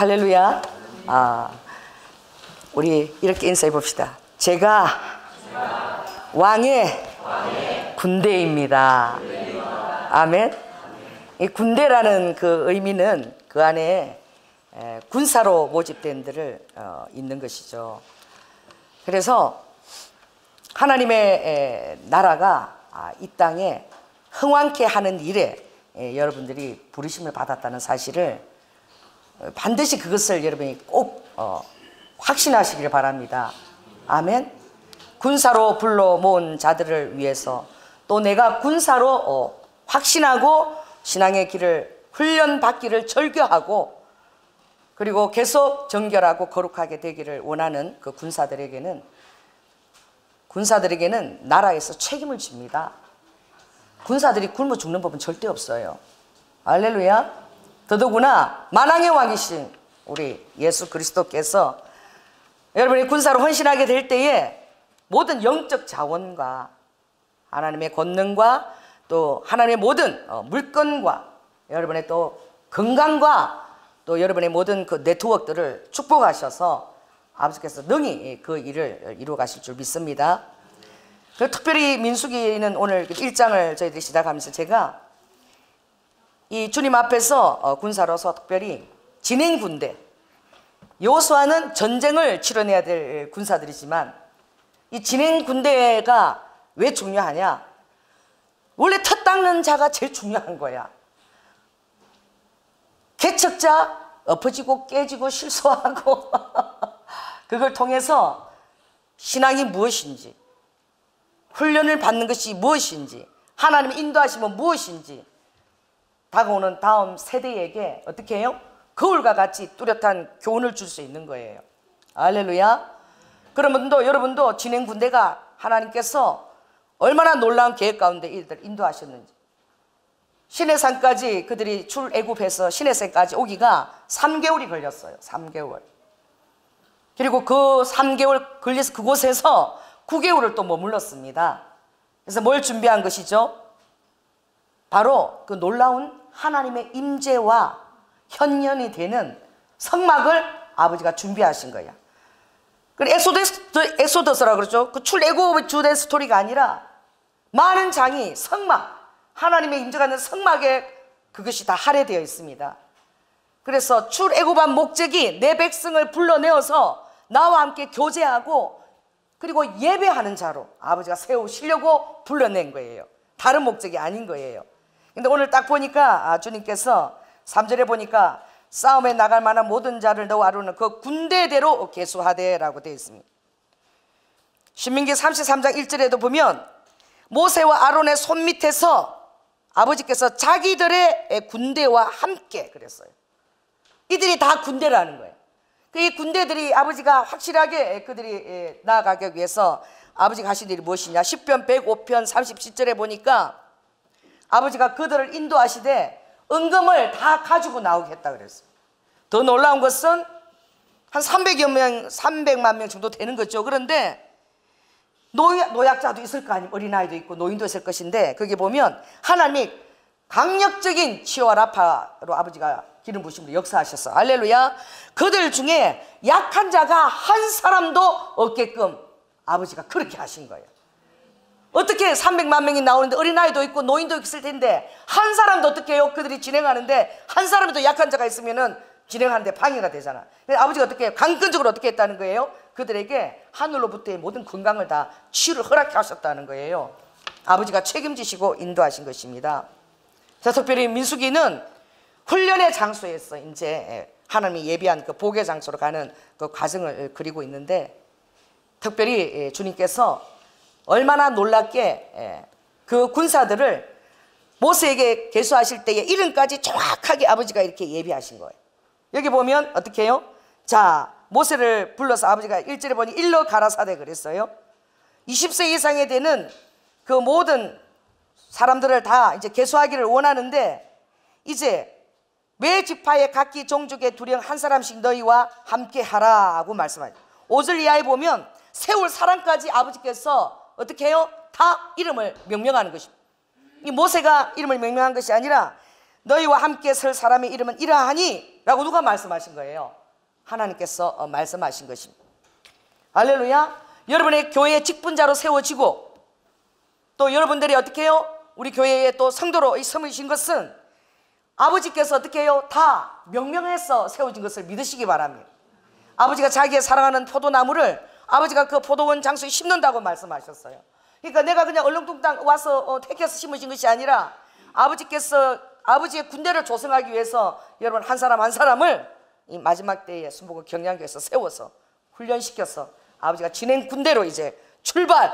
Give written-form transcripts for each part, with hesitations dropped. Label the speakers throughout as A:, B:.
A: 할렐루야. 우리 이렇게 인사해 봅시다. 제가 왕의 군대입니다. 아멘. 이 군대라는 그 의미는 그 안에 군사로 모집된 들을 있는 것이죠. 그래서 하나님의 나라가 이 땅에 흥왕케 하는 일에 여러분들이 부르심을 받았다는 사실을 반드시 그것을 여러분이 꼭 확신하시길 바랍니다. 아멘. 군사로 불러 모은 자들을 위해서 또 내가 군사로 확신하고 신앙의 길을 훈련받기를 절교하고 그리고 계속 정결하고 거룩하게 되기를 원하는 그 군사들에게는 나라에서 책임을 집니다. 군사들이 굶어 죽는 법은 절대 없어요. 할렐루야. 더더구나 만왕의 왕이신 우리 예수 그리스도께서 여러분이 군사로 헌신하게 될 때에 모든 영적 자원과 하나님의 권능과 또 하나님의 모든 물건과 여러분의 또 건강과 또 여러분의 모든 그 네트워크들을 축복하셔서 아버지께서 능히 그 일을 이루어 가실 줄 믿습니다. 특별히 민수기는 오늘 1장을 저희들이 시작하면서 제가 이 주님 앞에서 군사로서 특별히 진행 군대, 여호수아는 전쟁을 치러내야 될 군사들이지만 이 진행 군대가 왜 중요하냐? 원래 터 닦는 자가 제일 중요한 거야. 개척자 엎어지고 깨지고 실수하고 그걸 통해서 신앙이 무엇인지, 훈련을 받는 것이 무엇인지, 하나님의 인도하심은 무엇인지 다가오는 다음 세대에게 어떻게 해요? 거울과 같이 뚜렷한 교훈을 줄 수 있는 거예요. 할렐루야. 그러면도 여러분도 진행 군대가 하나님께서 얼마나 놀라운 계획 가운데 이들을 인도하셨는지, 시내산까지 그들이 출애굽해서 시내산까지 오기가 3개월이 걸렸어요. 3개월. 그리고 그 3개월 걸려서 그곳에서 9개월을 또 머물렀습니다. 그래서 뭘 준비한 것이죠? 바로 그 놀라운 하나님의 임재와 현현이 되는 성막을 아버지가 준비하신 거야. 엑소더스라고 그러죠. 그 출애굽의 주된 스토리가 아니라 많은 장이 성막, 하나님의 임재가 있는 성막에 그것이 다 할애되어 있습니다. 그래서 출애굽한 목적이 내 백성을 불러내어서 나와 함께 교제하고 그리고 예배하는 자로 아버지가 세우시려고 불러낸 거예요. 다른 목적이 아닌 거예요. 근데 오늘 딱 보니까 주님께서 3절에 보니까 싸움에 나갈 만한 모든 자를 너와 아론은 그 군대대로 계수하되라고 되어 있습니다. 신명기 33장 1절에도 보면 모세와 아론의 손밑에서 아버지께서 자기들의 군대와 함께 그랬어요. 이들이 다 군대라는 거예요. 이 군대들이 아버지가 확실하게 그들이 나아가기 위해서 아버지가 하신 일이 무엇이냐? 시편 105편 30절에 보니까 아버지가 그들을 인도하시되 은금을 다 가지고 나오겠다 그랬어요. 더 놀라운 것은 한 300만 명 정도 되는 거죠. 그런데 노약자도 있을 거 아니에요. 어린아이도 있고 노인도 있을 것인데 거기 보면 하나님이 강력적인 치유와 라파로 아버지가 기름 부으심으로 역사하셨어. 할렐루야. 그들 중에 약한 자가 한 사람도 없게끔 아버지가 그렇게 하신 거예요. 어떻게 300만 명이 나오는데 어린아이도 있고 노인도 있을 텐데 한 사람도 어떻게 해요? 그들이 진행하는데 한 사람도 약한 자가 있으면은 진행하는데 방해가 되잖아. 아버지가 어떻게 해요? 강권적으로 어떻게 했다는 거예요? 그들에게 하늘로부터의 모든 건강을 다 치유를 허락하셨다는 거예요. 아버지가 책임지시고 인도하신 것입니다. 자, 특별히 민수기는 훈련의 장소에서 이제 하나님이 예비한 그 복의 장소로 가는 그 과정을 그리고 있는데 특별히 주님께서 얼마나 놀랍게 그 군사들을 모세에게 계수하실 때에 이름까지 정확하게 아버지가 이렇게 예비하신 거예요. 여기 보면 어떻게 해요? 자, 모세를 불러서 아버지가 1절에 보니 일러 가라사대 그랬어요. 20세 이상에 되는 그 모든 사람들을 다 이제 계수하기를 원하는데 이제 매 지파의 각기 종족의 두령 한 사람씩 너희와 함께 하라고 말씀하죠. 5절 이하에 보면 세울 사람까지 아버지께서 어떻게 해요? 다 이름을 명명하는 것입니다. 이 모세가 이름을 명명한 것이 아니라 너희와 함께 설 사람의 이름은 이러하니 라고 누가 말씀하신 거예요? 하나님께서 말씀하신 것입니다. 할렐루야. 여러분의 교회의 직분자로 세워지고 또 여러분들이 어떻게 해요? 우리 교회에 또 성도로 섬으신 것은 아버지께서 어떻게 해요? 다 명명해서 세워진 것을 믿으시기 바랍니다. 아버지가 자기의 사랑하는 포도나무를 아버지가 그 포도원 장소에 심는다고 말씀하셨어요. 그러니까 내가 그냥 얼렁뚱땅 와서 택해서 심으신 것이 아니라 아버지께서 아버지의 군대를 조성하기 위해서 여러분 한 사람 한 사람을 이 마지막 때에 순복음 경량교에서 세워서 훈련시켜서 아버지가 진행 군대로 이제 출발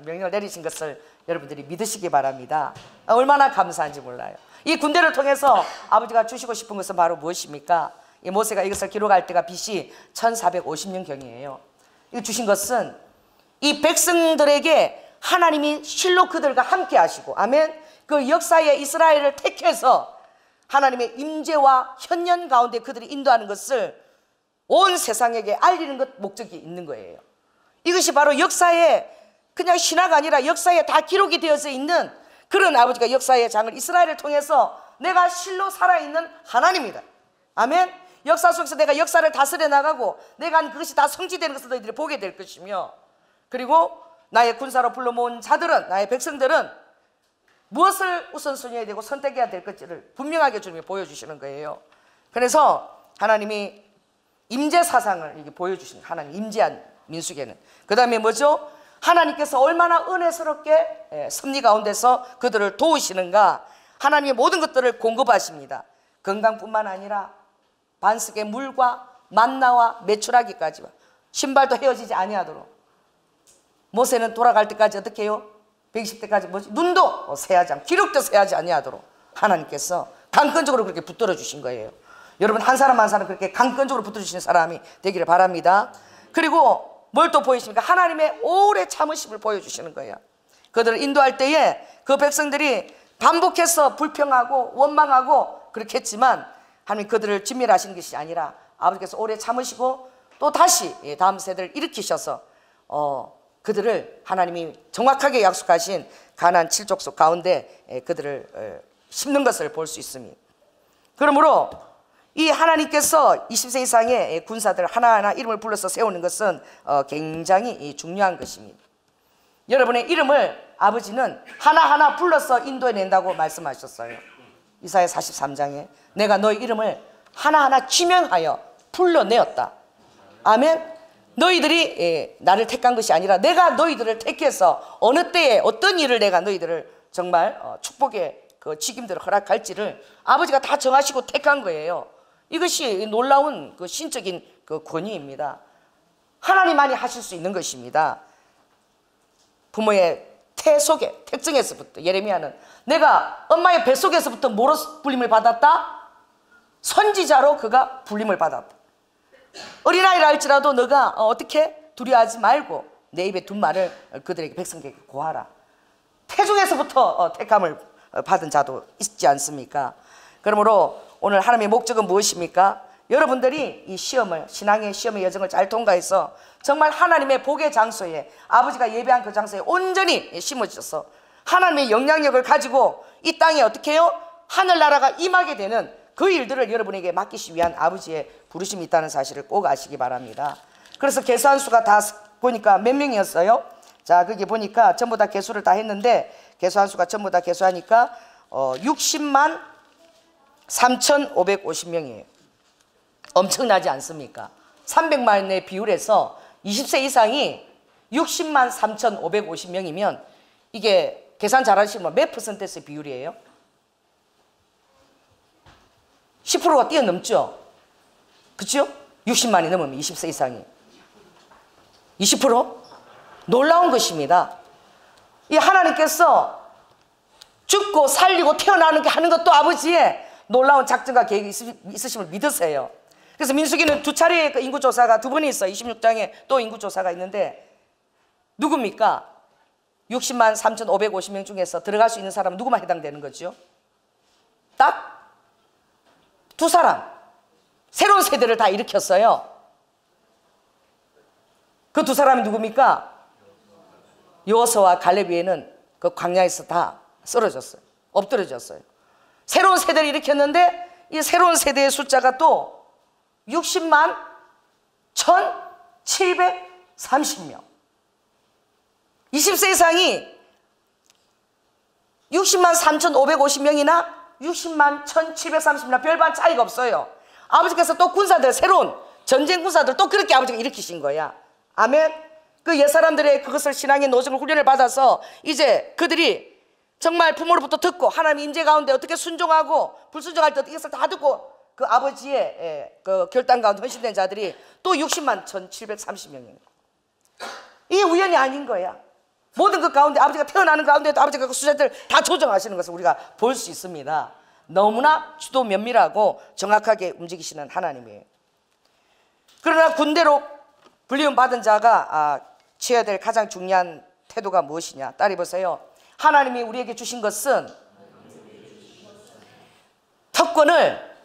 A: 명령을 내리신 것을 여러분들이 믿으시기 바랍니다. 얼마나 감사한지 몰라요. 이 군대를 통해서 아버지가 주시고 싶은 것은 바로 무엇입니까? 이 모세가 이것을 기록할 때가 BC 1450년경이에요. 이 주신 것은 이 백성들에게 하나님이 실로 그들과 함께 하시고 아멘. 그 역사의 이스라엘을 택해서 하나님의 임재와 현년 가운데 그들이 인도하는 것을 온 세상에게 알리는 것 목적이 있는 거예요. 이것이 바로 역사에 그냥 신화가 아니라 역사에 다 기록이 되어져 있는 그런 아버지가 역사의 장을 이스라엘을 통해서 내가 실로 살아있는 하나님이다. 아멘. 역사 속에서 내가 역사를 다스려 나가고 내가 한 그것이 다 성취되는 것을 너희들이 보게 될 것이며 그리고 나의 군사로 불러 모은 자들은 나의 백성들은 무엇을 우선순위해야 되고 선택해야 될 것을 분명하게 주님이 보여주시는 거예요. 그래서 하나님이 임재 사상을 이렇게 보여주시는 하나님 임재한 민수기에는 그 다음에 뭐죠? 하나님께서 얼마나 은혜스럽게 섭리 가운데서 그들을 도우시는가. 하나님의 모든 것들을 공급하십니다. 건강뿐만 아니라 반석의 물과 만나와 메추라기까지와 신발도 헤어지지 아니하도록 모세는 돌아갈 때까지 어떻게 해요? 120대까지 뭐지? 눈도 새하지 않고 기력도 새하지 아니하도록 하나님께서 강건적으로 그렇게 붙들어 주신 거예요. 여러분 한 사람 한 사람 그렇게 강건적으로 붙들어 주시는 사람이 되기를 바랍니다. 그리고 뭘 또 보이십니까? 하나님의 오래 참으심을 보여주시는 거예요. 그들을 인도할 때에 그 백성들이 반복해서 불평하고 원망하고 그렇게 했지만 하나님 그들을 진멸하시는 것이 아니라 아버지께서 오래 참으시고 또 다시 다음 세대를 일으키셔서 그들을 하나님이 정확하게 약속하신 가나안 7족속 가운데 그들을 심는 것을 볼 수 있습니다. 그러므로 이 하나님께서 20세 이상의 군사들 하나하나 이름을 불러서 세우는 것은 굉장히 중요한 것입니다. 여러분의 이름을 아버지는 하나하나 불러서 인도해낸다고 말씀하셨어요. 이사야 43장에 내가 너의 이름을 하나하나 지명하여 불러내었다. 아멘. 너희들이 나를 택한 것이 아니라 내가 너희들을 택해서 어느 때에 어떤 일을 내가 너희들을 정말 축복의 그 직임들을 허락할지를 아버지가 다 정하시고 택한 거예요. 이것이 놀라운 그 신적인 그 권위입니다. 하나님만이 하실 수 있는 것입니다. 부모의 태 속에 특징에서부터 예레미야는 내가 엄마의 뱃속에서부터 뭐로 불림을 받았다? 선지자로 그가 불림을 받았다. 어린아이라 할지라도 너가 어떻게 두려워하지 말고 내 입에 둔 말을 그들에게 백성에게 고하라. 태중에서부터 택함을 받은 자도 있지 않습니까? 그러므로 오늘 하나님의 목적은 무엇입니까? 여러분들이 이 시험을 신앙의 시험의 여정을 잘 통과해서 정말 하나님의 복의 장소에 아버지가 예배한 그 장소에 온전히 심어져서 하나님의 영향력을 가지고 이 땅에 어떻게 해요? 하늘나라가 임하게 되는 그 일들을 여러분에게 맡기시 위한 아버지의 부르심이 있다는 사실을 꼭 아시기 바랍니다. 그래서 계수한 수가 다 보니까 몇 명이었어요? 자, 거기 보니까 전부 다 계수를 다 했는데 계수한 수가 전부 다 계수하니까 60만 3,550명이에요. 엄청나지 않습니까? 300만의 비율에서 20세 이상이 60만 3,550명이면 이게 계산 잘하시면 몇 퍼센트의 비율이에요? 10%가 뛰어넘죠? 그렇죠? 60만이 넘으면 20세 이상이 20%? 놀라운 것입니다. 이 하나님께서 죽고 살리고 태어나는 게 하는 것도 아버지의 놀라운 작전과 계획이 있으심을 믿으세요. 그래서 민수기는 두 차례의 그 인구조사가 두 번이 있어요. 26장에 또 인구조사가 있는데 누굽니까? 60만 3,550명 중에서 들어갈 수 있는 사람은 누구만 해당되는 거죠? 딱 두 사람. 새로운 세대를 다 일으켰어요. 그 두 사람이 누굽니까? 여호수아와 갈렙 외에는 그 광야에서 다 쓰러졌어요. 엎드려졌어요. 새로운 세대를 일으켰는데 이 새로운 세대의 숫자가 또 60만 1730명. 20세 이상이 60만 3550명이나 60만 1730명 별반 차이가 없어요. 아버지께서 또 군사들, 새로운 전쟁 군사들 또 그렇게 아버지가 일으키신 거야. 아멘. 그 옛사람들의 그것을 신앙의 노정을 훈련을 받아서 이제 그들이 정말 부모로부터 듣고 하나님 임재 가운데 어떻게 순종하고 불순종할 때 어떻게 해서 다 듣고 그 아버지의 그 결단 가운데 헌신된 자들이 또 60만 1730명입니다. 이게 우연이 아닌 거야. 모든 것 가운데 아버지가 태어나는 가운데도 아버지가 그 숫자들 다 조정하시는 것을 우리가 볼 수 있습니다. 너무나 주도 면밀하고 정확하게 움직이시는 하나님이에요. 그러나 군대로 불리움 받은 자가 취해야 될 가장 중요한 태도가 무엇이냐? 따라해 보세요. 하나님이 우리에게 주신 것은 특권을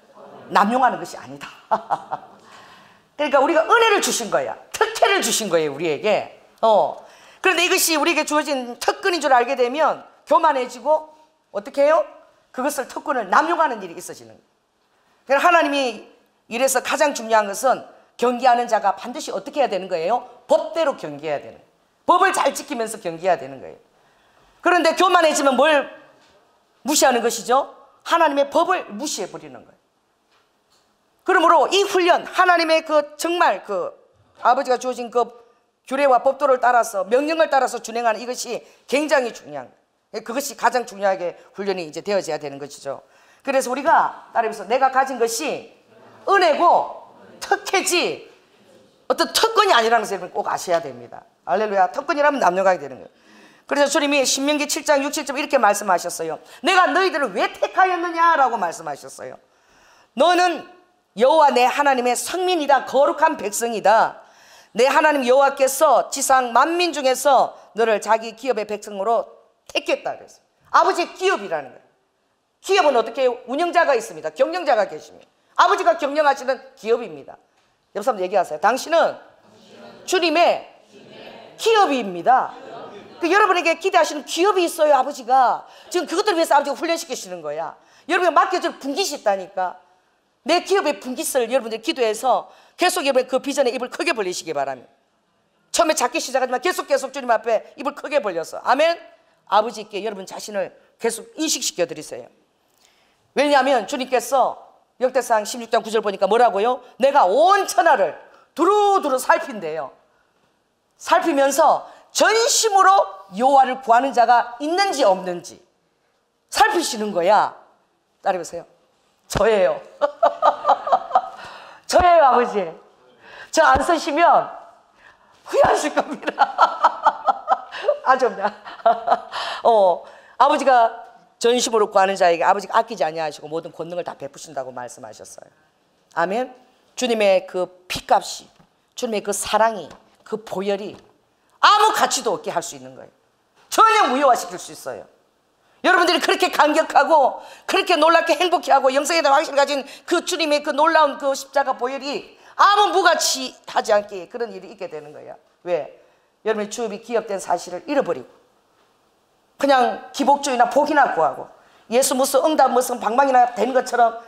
A: 남용하는 것이 아니다. 그러니까 우리가 은혜를 주신 거야. 특혜를 주신 거예요, 우리에게. 그런데 이것이 우리에게 주어진 특권인 줄 알게 되면 교만해지고 어떻게 해요? 그것을 특권을 남용하는 일이 있어지는 거예요. 그래서 하나님이 이래서 가장 중요한 것은 경계하는 자가 반드시 어떻게 해야 되는 거예요? 법대로 경계해야 되는 거예요. 법을 잘 지키면서 경계해야 되는 거예요. 그런데 교만해지면 뭘 무시하는 것이죠? 하나님의 법을 무시해버리는 거예요. 그러므로 이 훈련, 하나님의 그 정말 그 아버지가 주어진 그 규례와 법도를 따라서 명령을 따라서 준행하는 이것이 굉장히 중요한 거예요. 그것이 가장 중요하게 훈련이 이제 되어져야 되는 것이죠. 그래서 우리가 따라해서 내가 가진 것이 은혜고 특혜지 어떤 특권이 아니라는 것을 꼭 아셔야 됩니다. 할렐루야. 특권이라면 남용하게 되는 거예요. 그래서 주님이 신명기 7장 6, 7절 이렇게 말씀하셨어요. 내가 너희들을 왜 택하였느냐라고 말씀하셨어요. 너는 여호와 내 하나님의 성민이다. 거룩한 백성이다. 내 하나님 여호와께서 지상 만민 중에서 너를 자기 기업의 백성으로 택했다 그랬어요. 아버지의 기업이라는 거예요. 기업은 어떻게 해요? 운영자가 있습니다. 경영자가 계십니다. 아버지가 경영하시는 기업입니다. 옆 사람 얘기하세요. 당신은 주님의 기업입니다. 그 여러분에게 기대하시는 기업이 있어요. 아버지가 지금 그것들을 위해서 아버지가 훈련시키시는 거야. 여러분이 맡겨질 분깃이 있다니까. 내 기업의 분깃을 여러분들이 기도해서 계속 여러분 그 비전에 입을 크게 벌리시기 바랍니다. 처음에 작게 시작하지만 계속 주님 앞에 입을 크게 벌려서 아멘. 아버지께 여러분 자신을 계속 인식시켜 드리세요. 왜냐하면 주님께서 역대상 16장 9절 보니까 뭐라고요? 내가 온 천하를 두루두루 살핀대요. 살피면서 전심으로 여호와를 구하는 자가 있는지 없는지 살피시는 거야. 따라해보세요. 저예요. 저예요, 아버지. 저 안 쓰시면 후회하실 겁니다. 아주 없냐. 아버지가 전심으로 구하는 자에게 아버지가 아끼지 아니하시고 모든 권능을 다 베푸신다고 말씀하셨어요. 아멘. 주님의 그 피값이, 주님의 그 사랑이, 그 보혈이 아무 가치도 없게 할 수 있는 거예요. 전혀 무효화시킬 수 있어요. 여러분들이 그렇게 감격하고 그렇게 놀랍게 행복해하고 영생에 대한 확신을 가진 그 주님의 그 놀라운 그 십자가 보혈이 아무 무가치하지 않게 그런 일이 있게 되는 거예요. 왜? 여러분의 주업이 기업된 사실을 잃어버리고 그냥 기복주의나 복이나 구하고 예수 무슨 응답 무슨 방망이나 된 것처럼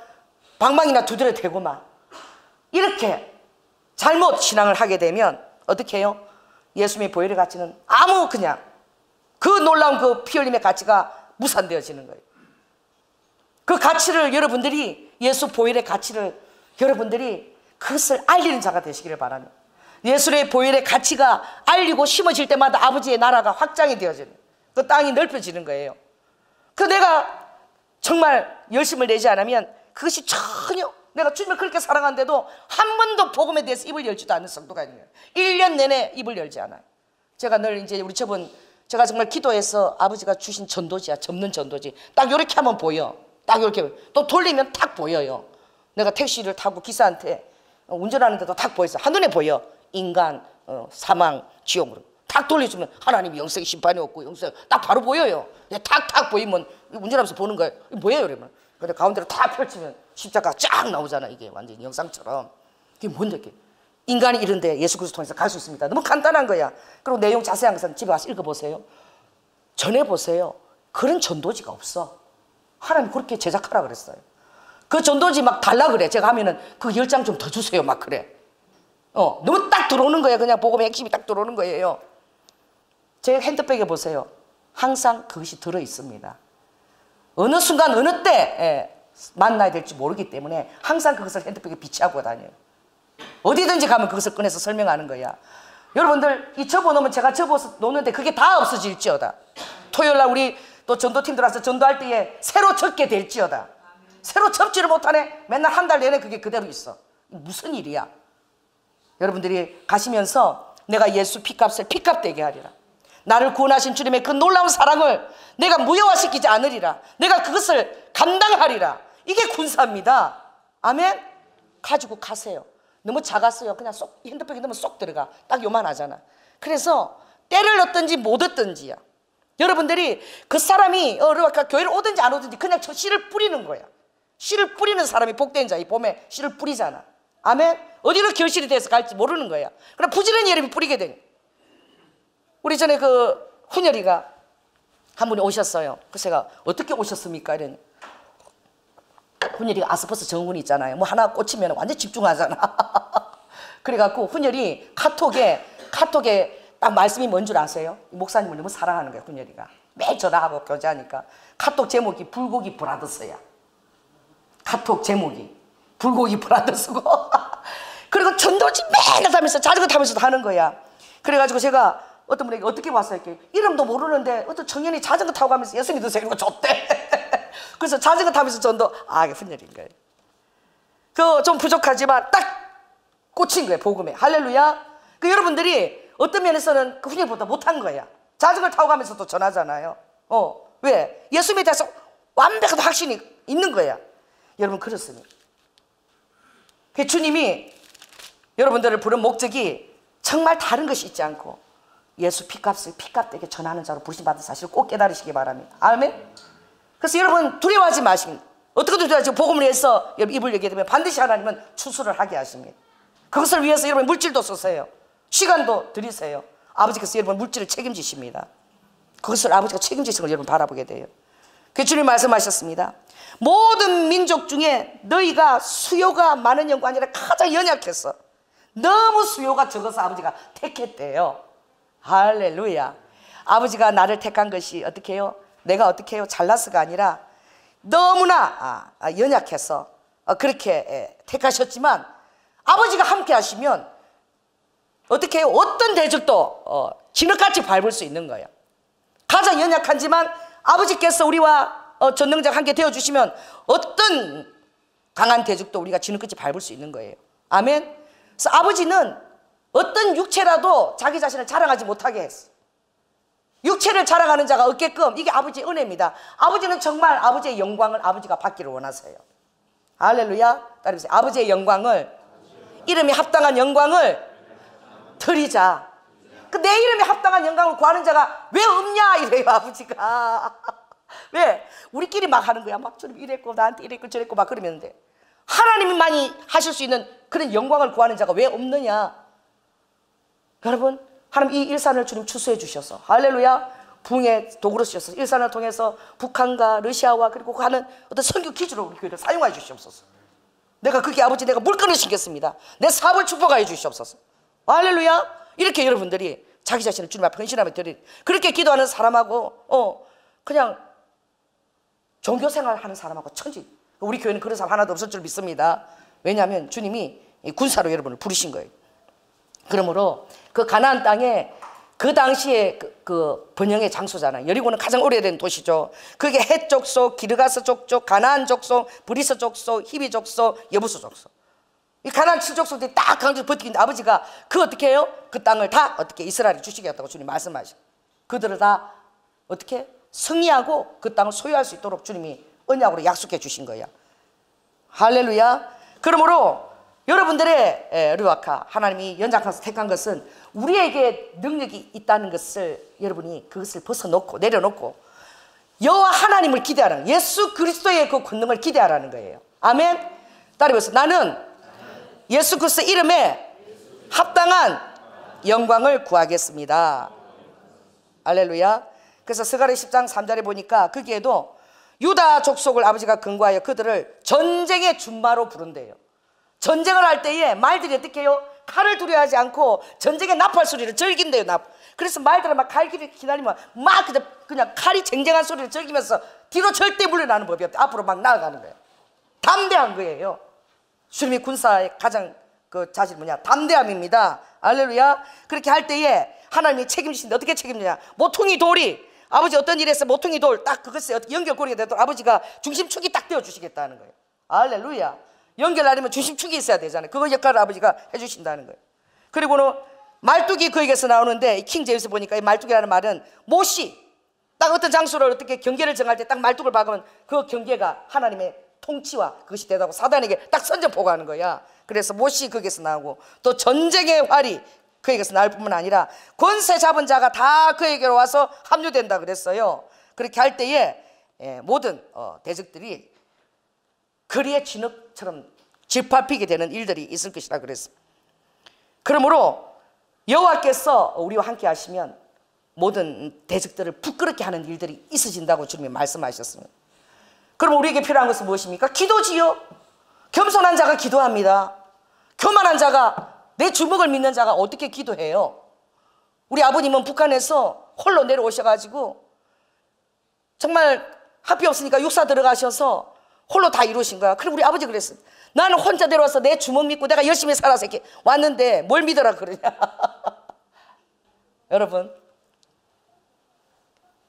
A: 방망이나 두드려 대고만 이렇게 잘못 신앙을 하게 되면 어떻게 해요? 예수님의 보혈의 가치는 아무 그냥 그 놀라운 그 피 흘림의 가치가 무산되어지는 거예요. 그 가치를 여러분들이 예수 보혈의 가치를 여러분들이 그것을 알리는 자가 되시기를 바랍니다. 예수의 보혈의 가치가 알리고 심어질 때마다 아버지의 나라가 확장이 되어지는 그 땅이 넓혀지는 거예요. 그 내가 정말 열심을 내지 않으면 그것이 전혀 내가 주님을 그렇게 사랑하는데도 한 번도 복음에 대해서 입을 열지도 않는 성도가 있는 거예요. 1년 내내 입을 열지 않아요. 제가 늘 이제 우리 저분 제가 정말 기도해서 아버지가 주신 전도지야. 접는 전도지. 딱 요렇게 하면 보여. 딱 요렇게. 또 돌리면 딱 보여요. 내가 택시를 타고 기사한테 운전하는데도 딱 보였어. 한눈에 보여. 인간, 사망, 지옥으로. 딱 돌려주면 하나님이 영생의 심판이 없고 영생 딱 바로 보여요. 탁탁 보이면 운전하면서 보는 거예요. 이게 뭐예요? 그러면. 근데 가운데로 딱 펼치면 십자가 쫙 나오잖아. 이게 완전 영상처럼. 이게 뭔데 이게. 인간이 이런데 예수 그리스도 통해서 갈 수 있습니다. 너무 간단한 거야. 그리고 내용 자세한 것은 집에 가서 읽어보세요. 전해보세요. 그런 전도지가 없어. 하나님 그렇게 제작하라 그랬어요. 그 전도지 막 달라 그래. 제가 하면은 그 10장 좀 더 주세요 막 그래. 너무 딱 들어오는 거예요. 그냥 복음의 핵심이 딱 들어오는 거예요. 제 핸드백에 보세요. 항상 그것이 들어 있습니다. 어느 순간 어느 때 만나야 될지 모르기 때문에 항상 그것을 핸드백에 비치하고 다녀요. 어디든지 가면 그것을 꺼내서 설명하는 거야. 여러분들 이 접어놓으면 제가 접어서 놓는데 그게 다 없어질지어다. 토요일날 우리 또 전도팀들 와서 전도할 때에 새로 접게 될지어다. 새로 접지를 못하네. 맨날 한 달 내내 그게 그대로 있어. 무슨 일이야. 여러분들이 가시면서 내가 예수 피값을 피값되게 하리라. 나를 구원하신 주님의 그 놀라운 사랑을 내가 무효화시키지 않으리라. 내가 그것을 감당하리라. 이게 군사입니다. 아멘. 가지고 가세요. 너무 작았어요. 그냥 쏙 핸드백에 넣으면 쏙 들어가. 딱 요만하잖아. 그래서 때를 얻든지 못 얻든지야. 여러분들이 그 사람이 교회를 오든지 안 오든지 그냥 저 씨를 뿌리는 거야. 씨를 뿌리는 사람이 복된 자이. 봄에 씨를 뿌리잖아. 아멘. 어디로 결실이 돼서 갈지 모르는 거야. 그럼 부지런히 여러분이 뿌리게 되니. 우리 전에 그 훈열이가 한 분이 오셨어요. 그래서 제가 어떻게 오셨습니까? 이러니 훈열이가 아스퍼스 증후군이 있잖아요. 뭐 하나 꽂히면 완전 집중하잖아. 그래갖고 훈열이 카톡에 딱 말씀이 뭔 줄 아세요? 목사님을 너무 사랑하는 거예요. 훈열이가 매일 전화하고 교제하니까 카톡 제목이 불고기 브라더스야. 카톡 제목이 불고기 브라더스고 그리고 전도지 매일 타면서 자전거 타면서도 하는 거야. 그래가지고 제가 어떤 분에게 어떻게 봤어요? 이렇게 이름도 모르는데 어떤 청년이 자전거 타고 가면서 예수 믿으세요 이러고 줬대. 그래서 자전거 타면서 전도 이게 훈열인 거예요. 그 좀 부족하지만 딱 꽂힌 거예요. 복음에. 할렐루야. 그 여러분들이 어떤 면에서는 그 훈열보다 못한 거야. 자전거 타고 가면서도 전하잖아요. 왜? 예수님에 대해서 완벽한 확신이 있는 거야. 여러분 그렇습니다. 그 주님이 여러분들을 부른 목적이 정말 다른 것이 있지 않고 예수 피값을 피값되게 전하는 자로 부르심받은 사실을 꼭 깨달으시기 바랍니다. 아멘. 그래서 여러분 두려워하지 마십니다. 어떻게 두려워하지? 복음을 위해서 여러분 입을 열게 되면 반드시 하나님은 추수를 하게 하십니다. 그것을 위해서 여러분 물질도 쏘세요. 시간도 들이세요. 아버지께서 여러분 물질을 책임지십니다. 그것을 아버지가 책임지시는 걸 여러분 바라보게 돼요. 그 주님 말씀하셨습니다. 모든 민족 중에 너희가 수요가 많은 영과 아니라 가장 연약했어. 너무 수요가 적어서 아버지가 택했대요. 할렐루야. 아버지가 나를 택한 것이 어떻게 해요? 내가 어떻게 해요? 잘나서가 아니라 너무나 연약해서 그렇게 택하셨지만 아버지가 함께 하시면 어떻게 해요? 어떤 대적도 진흙같이 밟을 수 있는 거예요. 가장 연약하지만 아버지께서 우리와 전능자가 함께 되어주시면 어떤 강한 대적도 우리가 진흙같이 밟을 수 있는 거예요. 아멘. 그래서 아버지는 어떤 육체라도 자기 자신을 자랑하지 못하게 했어. 육체를 자랑하는 자가 없게끔 이게 아버지의 은혜입니다. 아버지는 정말 아버지의 영광을 아버지가 받기를 원하세요. 할렐루야. 따라해보세요. 아버지의 영광을, 이름에 합당한 영광을 드리자. 내 이름에 합당한 영광을 구하는 자가 왜 없냐 이래요 아버지가. 왜? 우리끼리 막 하는 거야. 막 좀 이랬고 나한테 이랬고 저랬고 막 그러면 돼. 하나님만이 하실 수 있는 그런 영광을 구하는 자가 왜 없느냐. 여러분 하나님 이 일산을 주님 추수해 주셔서 할렐루야 부흥의 도구로 쓰셔서 일산을 통해서 북한과 러시아와 그리고 하는 어떤 선교 기지로 우리 교회를 사용하여 주시옵소서. 내가 그게 아버지 내가 물건을 신겠습니다. 내 사업을 축복하여 주시옵소서. 할렐루야. 이렇게 여러분들이 자기 자신을 주님 앞에 헌신하며 드리 그렇게 기도하는 사람하고 그냥 종교생활 하는 사람하고 천지. 우리 교회는 그런 사람 하나도 없을 줄 믿습니다. 왜냐하면 주님이 군사로 여러분을 부르신 거예요. 그러므로 그 가나안 땅에 그 당시에 그 번영의 장소잖아요. 여리고는 가장 오래된 도시죠. 그게 헷 족속, 기르가스 족속, 가나안 족속, 브리스 족속, 히비 족속, 여부스 족속. 이 가나안 7족속들이 딱 강제로 버티는데 아버지가 그 어떻게 해요? 그 땅을 다 어떻게 이스라엘에 주시겠다고 주님 말씀하시고 그들을 다 어떻게 승리하고 그 땅을 소유할 수 있도록 주님이 언약으로 약속해 주신 거야. 할렐루야. 그러므로 여러분들의 르와카 하나님이 연장해서 택한 것은 우리에게 능력이 있다는 것을 여러분이 그것을 벗어놓고 내려놓고 여호와 하나님을 기대하라는 예수 그리스도의 그 권능을 기대하라는 거예요. 아멘. 따라해보세요. 나는 예수 그리스도 이름에 합당한 영광을 구하겠습니다. 할렐루야. 그래서 스가랴 10장 3절에 보니까 거기에도 유다 족속을 아버지가 근거하여 그들을 전쟁의 준마로 부른대요. 전쟁을 할 때에 말들이 어떻게 해요? 칼을 두려워하지 않고 전쟁의 나팔 소리를 즐긴대요. 그래서 말들은 막 갈기를 기다리면 막 그냥 칼이 쟁쟁한 소리를 즐기면서 뒤로 절대 물러나는 법이 없대. 앞으로 막 나아가는 거예요. 담대한 거예요. 주님이 군사의 가장 그 자질이 뭐냐? 담대함입니다. 할렐루야. 그렇게 할 때에 하나님이 책임지신데 어떻게 책임지냐? 모퉁이 돌이 아버지 어떤 일에서 모퉁이 돌 딱 그것에 연결고리가 되도록 아버지가 중심축이 딱 떼어주시겠다는 거예요. 할렐루야. 연결하려면 중심축이 있어야 되잖아요. 그거 역할을 아버지가 해주신다는 거예요. 그리고는 말뚝이 그에게서 나오는데 킹 제임스 보니까 이 말뚝이라는 말은 못이 딱 어떤 장소를 어떻게 경계를 정할 때 딱 말뚝을 박으면 그 경계가 하나님의 통치와 그것이 되다고 사단에게 딱 선전포고하는 거야. 그래서 못이 거기서 나오고 또 전쟁의 활이 그에게서 나올 뿐만 아니라 권세 잡은 자가 다 그에게로 와서 합류된다 그랬어요. 그렇게 할 때에 모든 대적들이 거리의 진흙처럼 짓밟히게 되는 일들이 있을 것이라 그랬습니다. 그러므로 여호와께서 우리와 함께 하시면 모든 대적들을 부끄럽게 하는 일들이 있어진다고 주님이 말씀하셨습니다. 그럼 우리에게 필요한 것은 무엇입니까? 기도지요. 겸손한 자가 기도합니다. 교만한 자가, 내 주먹을 믿는 자가 어떻게 기도해요? 우리 아버님은 북한에서 홀로 내려오셔가지고 정말 학비 없으니까 육사 들어가셔서 홀로 다 이루신 거야. 그럼 우리 아버지 그랬어요. 나는 혼자 내려와서 내 주먹 믿고 내가 열심히 살아서 이렇게 왔는데 뭘 믿어라 그러냐. 여러분,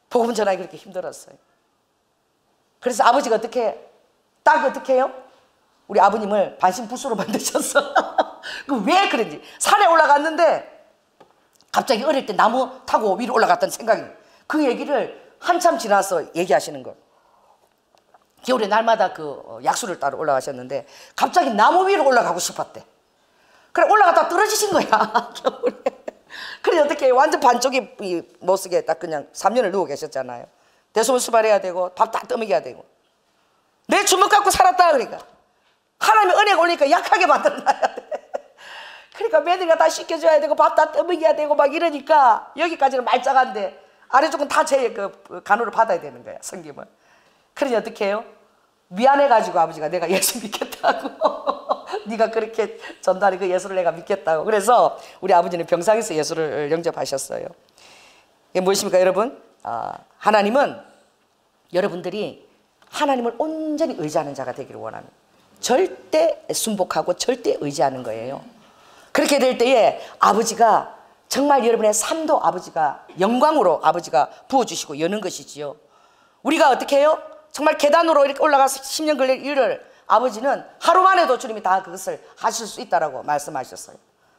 A: 복음 전하기 그렇게 힘들었어요. 그래서 아버지가 어떻게 해요? 우리 아버님을 반신불수로 만드셨어. 왜 그런지. 산에 올라갔는데 갑자기 어릴 때 나무 타고 위로 올라갔다는 생각이, 그 얘기를 한참 지나서 얘기하시는 거예요. 겨울에 날마다 그 약수를 따러 올라가셨는데 갑자기 나무 위로 올라가고 싶었대. 그래 올라갔다 떨어지신 거야. 겨울에. 그래 어떻게 완전 반쪽이 못 쓰게 딱 그냥 3년을 누워 계셨잖아요. 대소문 수발해야 되고 밥 다 떠먹여야 되고. 내 주먹 갖고 살았다. 그러니까 하나님의 은혜가 오니까 약하게 만들어놔야 돼. 그러니까 며느리가 다 씻겨줘야 되고 밥 다 떠먹여야 되고 막 이러니까 여기까지는 말짱한데 아래쪽은 다 제 그 간호를 받아야 되는 거야. 성김은. 그러니 어떻게 해요? 미안해가지고 아버지가 내가 예수 믿겠다고 네가 그렇게 전달이 그 예수를 내가 믿겠다고. 그래서 우리 아버지는 병상에서 예수를 영접하셨어요. 이게 무엇입니까 여러분? 하나님은 여러분들이 하나님을 온전히 의지하는 자가 되기를 원합니다. 절대 순복하고 절대 의지하는 거예요. 그렇게 될 때에 아버지가 정말 여러분의 삶도 아버지가 영광으로 아버지가 부어주시고 여는 것이지요. 우리가 어떻게 해요? 정말 계단으로 이렇게 올라가서 10년 걸릴 일을 아버지는 하루 만에도 주님이 다 그것을 하실 수 있다라고 말씀하셨어요.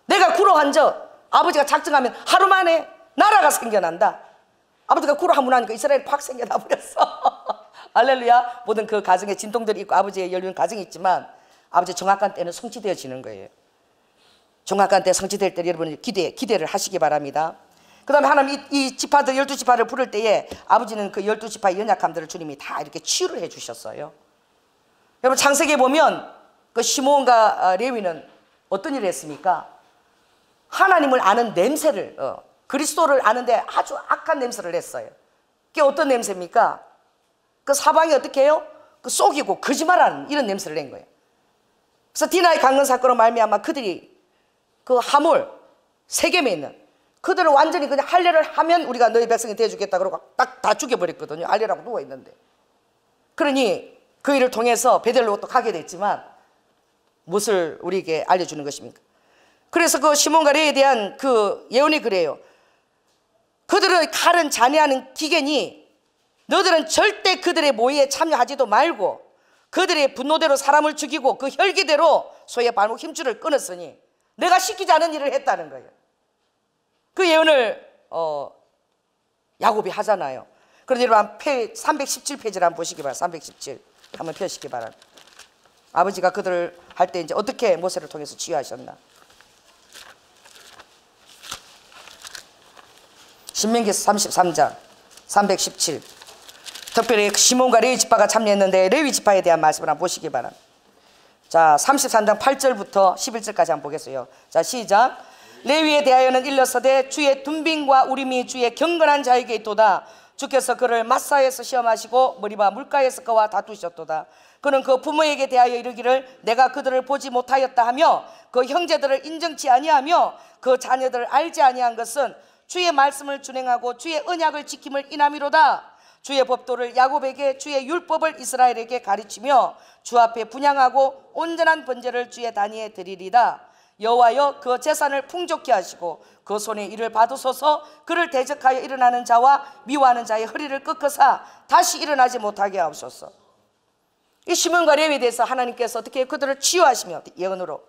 A: 내가 구로한 적 아버지가 작정하면 하루 만에 나라가 생겨난다. 아버지가 구로 한 번 하니까 이스라엘이 팍 생겨나 버렸어. 할렐루야. 모든 그 가정에 진통들이 있고 아버지의 열린 가정이 있지만 아버지 정확한 때는 성취되어지는 거예요. 정확한 때 성취될 때 여러분이 기대를 하시기 바랍니다. 그 다음에 하나님 이 지파들 12지파를 부를 때에 아버지는 그 12지파의 연약함들을 주님이 다 이렇게 치유를 해 주셨어요. 여러분 창세기에 보면 그 시므온과 레위는 어떤 일을 했습니까? 하나님을 아는 냄새를 그리스도를 아는데 아주 악한 냄새를 냈어요. 그게 어떤 냄새입니까? 그 사방이 어떻게 해요? 그 속이고 거짓말하는 이런 냄새를 낸 거예요. 그래서 디나의 강건 사건으로 말미암아 그들이 그 하몰 세겜에 있는 그들을 완전히 그냥 할례를 하면 우리가 너희 백성이 되어주겠다 그러고 딱 다 죽여버렸거든요. 할례라고 누워있는데. 그러니 그 일을 통해서 베델로 또 가게 됐지만 무엇을 우리에게 알려주는 것입니까? 그래서 그 시몬과 레에 대한 그 예언이 그래요. 그들의 칼은 잔해하는 기계니 너들은 절대 그들의 모의에 참여하지도 말고 그들의 분노대로 사람을 죽이고 그 혈기대로 소의 발목 힘줄을 끊었으니 내가 시키지 않은 일을 했다는 거예요. 그 예언을 야곱이 하잖아요. 그런데 여러분 317페이지를 한번 보시기 바랍니다. 317 한번 펴시기 바랍니다. 아버지가 그들을 할 때 이제 어떻게 모세를 통해서 치유하셨나. 신명기서 33장 317 특별히 시몬과 레위 지파가 참여했는데 레위 지파에 대한 말씀을 한번 보시기 바랍니다. 자 33장 8절부터 11절까지 한번 보겠어요. 자 시작. 레위에 대하여는 일러서되 주의 둔빈과 우림이 주의 경건한 자에게 있도다. 주께서 그를 마사에서 시험하시고 머리와 물가에서 그와 다투셨도다. 그는 그 부모에게 대하여 이르기를 내가 그들을 보지 못하였다 하며 그 형제들을 인정치 아니하며 그 자녀들을 알지 아니한 것은 주의 말씀을 준행하고 주의 언약을 지킴을 인함이로다. 주의 법도를 야곱에게 주의 율법을 이스라엘에게 가르치며 주 앞에 분향하고 온전한 번제를 주의 단위에 드리리다. 여호와여 그 재산을 풍족케 하시고 그 손에 일을 받으소서. 그를 대적하여 일어나는 자와 미워하는 자의 허리를 꺾으사 다시 일어나지 못하게 하옵소서. 이 시몬과 레위에 대해서 하나님께서 어떻게 그들을 치유하시며 예언으로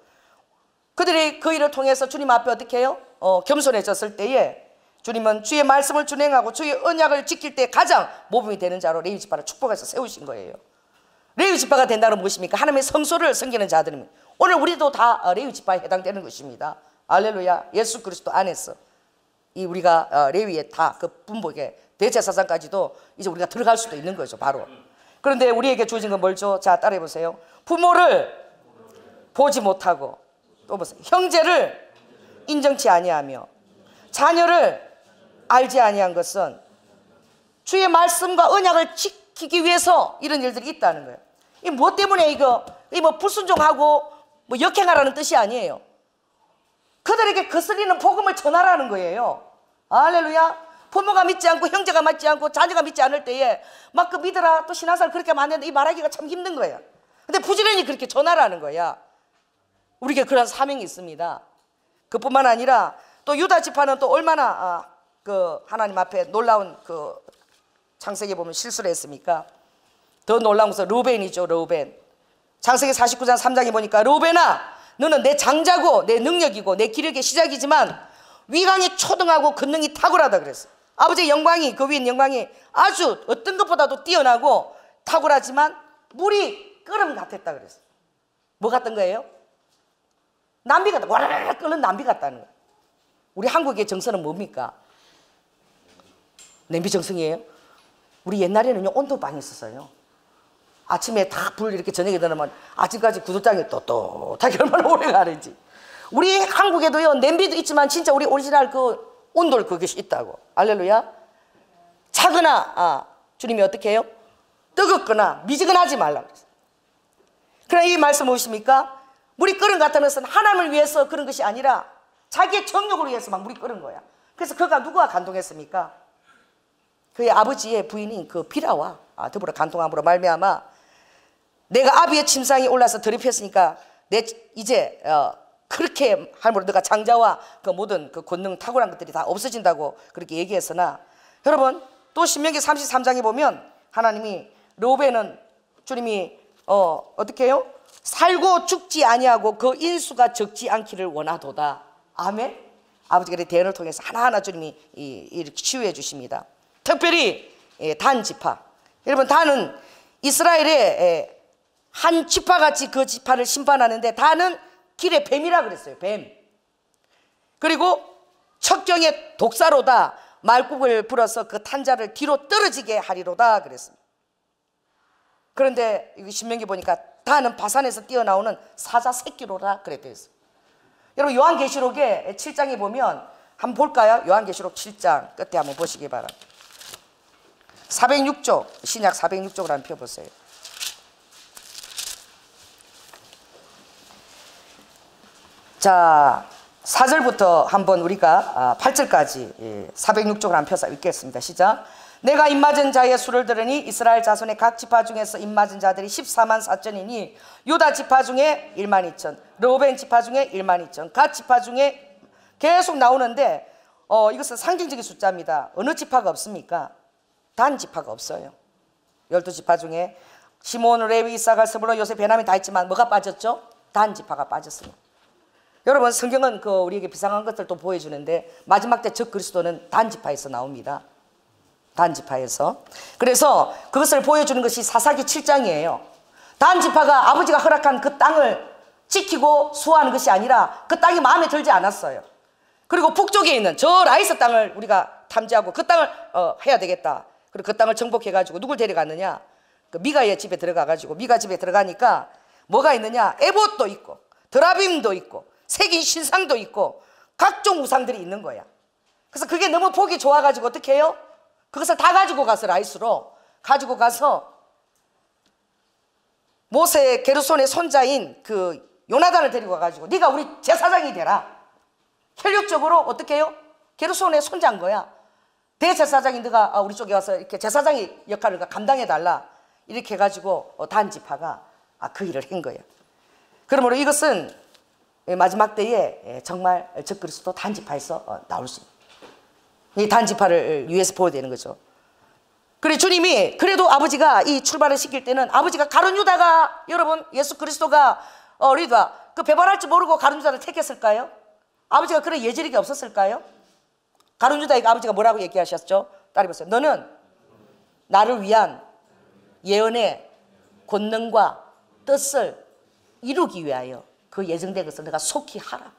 A: 그들이 그 일을 통해서 주님 앞에 어떻게 해요? 겸손해졌을 때에 주님은 주의 말씀을 준행하고 주의 언약을 지킬 때 가장 모범이 되는 자로 레위 지파를 축복해서 세우신 거예요. 레위 지파가 된다는 무엇입니까? 하나님의 성소를 섬기는 자들입니다. 오늘 우리도 다 레위 지파에 해당되는 것입니다. 할렐루야. 예수 그리스도 안에서 이 우리가 레위의 다 그 분복에 대제사장까지도 이제 우리가 들어갈 수도 있는 거죠. 바로. 그런데 우리에게 주어진 건 뭘죠? 자, 따라해 보세요. 부모를 보지 못하고 또 보세요. 형제를 인정치 아니하며 자녀를 알지 아니한 것은 주의 말씀과 언약을 지키기 위해서 이런 일들이 있다는 거예요. 이 뭐 때문에 이거 뭐 불순종하고 뭐 역행하라는 뜻이 아니에요. 그들에게 거스리는 복음을 전하라는 거예요. 할렐루야. 부모가 믿지 않고 형제가 믿지 않고 자녀가 믿지 않을 때에 막 그 믿어라 또 신앙생활 그렇게 만드는데 이 말하기가 참 힘든 거야. 근데 부지런히 그렇게 전하라는 거야. 우리에게 그런 사명이 있습니다. 그뿐만 아니라 또 유다 지파는 또 얼마나 그 하나님 앞에 놀라운 그 창세기에 보면 실수를 했습니까? 더 놀라운 것은 르우벤이죠. 르우벤. 창세기 49장 3장에 보니까 르우벤아 너는 내 장자고 내 능력이고 내 기력의 시작이지만 위강이 초등하고 권능이 탁월하다 그랬어요. 아버지의 영광이 그 위인 영광이 아주 어떤 것보다도 뛰어나고 탁월하지만 물이 끓음 같았다 그랬어요. 뭐 같은 거예요? 남비 같다. 와라락 끓는 남비 같다는 거예요. 우리 한국의 정서는 뭡니까? 냄비 정성이에요. 우리 옛날에는요 온돌방이 있었어요. 아침에 다 불 이렇게 저녁에 넣으면 아침까지 구두장이 떳떳하게 얼마나 오래 가는지. 우리 한국에도요 냄비도 있지만 진짜 우리 오리지널 그 온돌 그것이 있다고. 할렐루야. 차거나 주님이 어떻게 해요? 뜨겁거나 미지근하지 말라 그랬어요. 그러나 이 말씀 무엇입니까? 물이 끓은 것 같으면 하나님을 위해서 그런 것이 아니라 자기의 정욕을 위해서 막 물이 끓은 거야. 그래서 그가 누구와 간동했습니까? 그의 아버지의 부인인 그 비라와 더불어 간통함으로 말미암아 내가 아비의 침상에 올라서 드립했으니까 내 이제 그렇게 할머니 너가 장자와 그 모든 그 권능 탁월한 것들이 다 없어진다고 그렇게 얘기했으나 여러분 또 신명기 33장에 보면 하나님이 르우벤은 주님이 어떻게 해요? 살고 죽지 아니하고 그 인수가 적지 않기를 원하도다. 아멘. 아버지가 대언을 통해서 하나하나 주님이 이렇게 치유해 주십니다. 특별히 단 지파. 여러분 단은 이스라엘의 한 지파같이 그 지파를 심판하는데 단은 길의 뱀이라 그랬어요. 뱀. 그리고 척경의 독사로다 말국을 불어서 그 탄자를 뒤로 떨어지게 하리로다 그랬습니다. 그런데 여기 신명기 보니까 단은 바산에서 뛰어나오는 사자 새끼로라 그랬대요. 여러분 요한계시록에 7장에 보면 한번 볼까요? 요한계시록 7장 끝에 한번 보시기 바랍니다. 406쪽 신약 406쪽을 한번 펴보세요. 자 4절부터 한번 우리가 8절까지 406쪽을 한번 펴서 읽겠습니다. 시작. 내가 입맞은 자의 수를 들으니 이스라엘 자손의 각 지파 중에서 입맞은 자들이 14만 4천이니 유다 지파 중에 1만 2천 르우벤 지파 중에 1만 2천 갓 지파 중에 계속 나오는데 이것은 상징적인 숫자입니다. 어느 지파가 없습니까? 단 지파가 없어요. 12지파 중에 시몬, 레위, 이사갈, 스불론, 요셉, 베냐민 다 있지만 뭐가 빠졌죠? 단 지파가 빠졌습니다. 여러분 성경은 우리에게 비상한 것들도 보여주는데 마지막 때 적 그리스도는 단 지파에서 나옵니다. 단 지파에서. 그래서 그것을 보여주는 것이 사사기 7장이에요. 단 지파가 아버지가 허락한 그 땅을 지키고 수호하는 것이 아니라 그 땅이 마음에 들지 않았어요. 그리고 북쪽에 있는 저 라이스 땅을 우리가 탐지하고 그 땅을 해야 되겠다. 그리고 그 땅을 정복해가지고 누굴 데려갔느냐? 그 미가의 집에 들어가가지고 미가 집에 들어가니까 뭐가 있느냐? 에봇도 있고 드라빔도 있고 색인 신상도 있고 각종 우상들이 있는 거야. 그래서 그게 너무 보기 좋아가지고 어떻게 해요? 그것을 다 가지고 가서 라이스로 가지고 가서 모세 게르손의 손자인 그 요나단을 데리고 가가지고 네가 우리 제사장이 되라. 혈육적으로 어떻게 해요? 게르손의 손자인 거야. 대제사장이 네가 우리 쪽에 와서 이렇게 제사장의 역할을 감당해달라. 이렇게 해가지고 단지파가 그 일을 한 거예요. 그러므로 이것은 마지막 때에 정말 적그리스도 단지파에서 나올 수 있는, 이 단지파를 위해서 보여야 되는 거죠. 그래 주님이 그래도 아버지가 이 출발을 시킬 때는 아버지가 가룟 유다가, 여러분 예수 그리스도가 우리가 그 배반할 줄 모르고 가룟 유다를 택했을까요? 아버지가 그런 예절이 없었을까요? 가룟 유다에게 아버지가 뭐라고 얘기하셨죠? 따라해보세요. 너는 나를 위한 예언의 권능과 뜻을 이루기 위하여 그 예정된 것을 내가 속히 하라.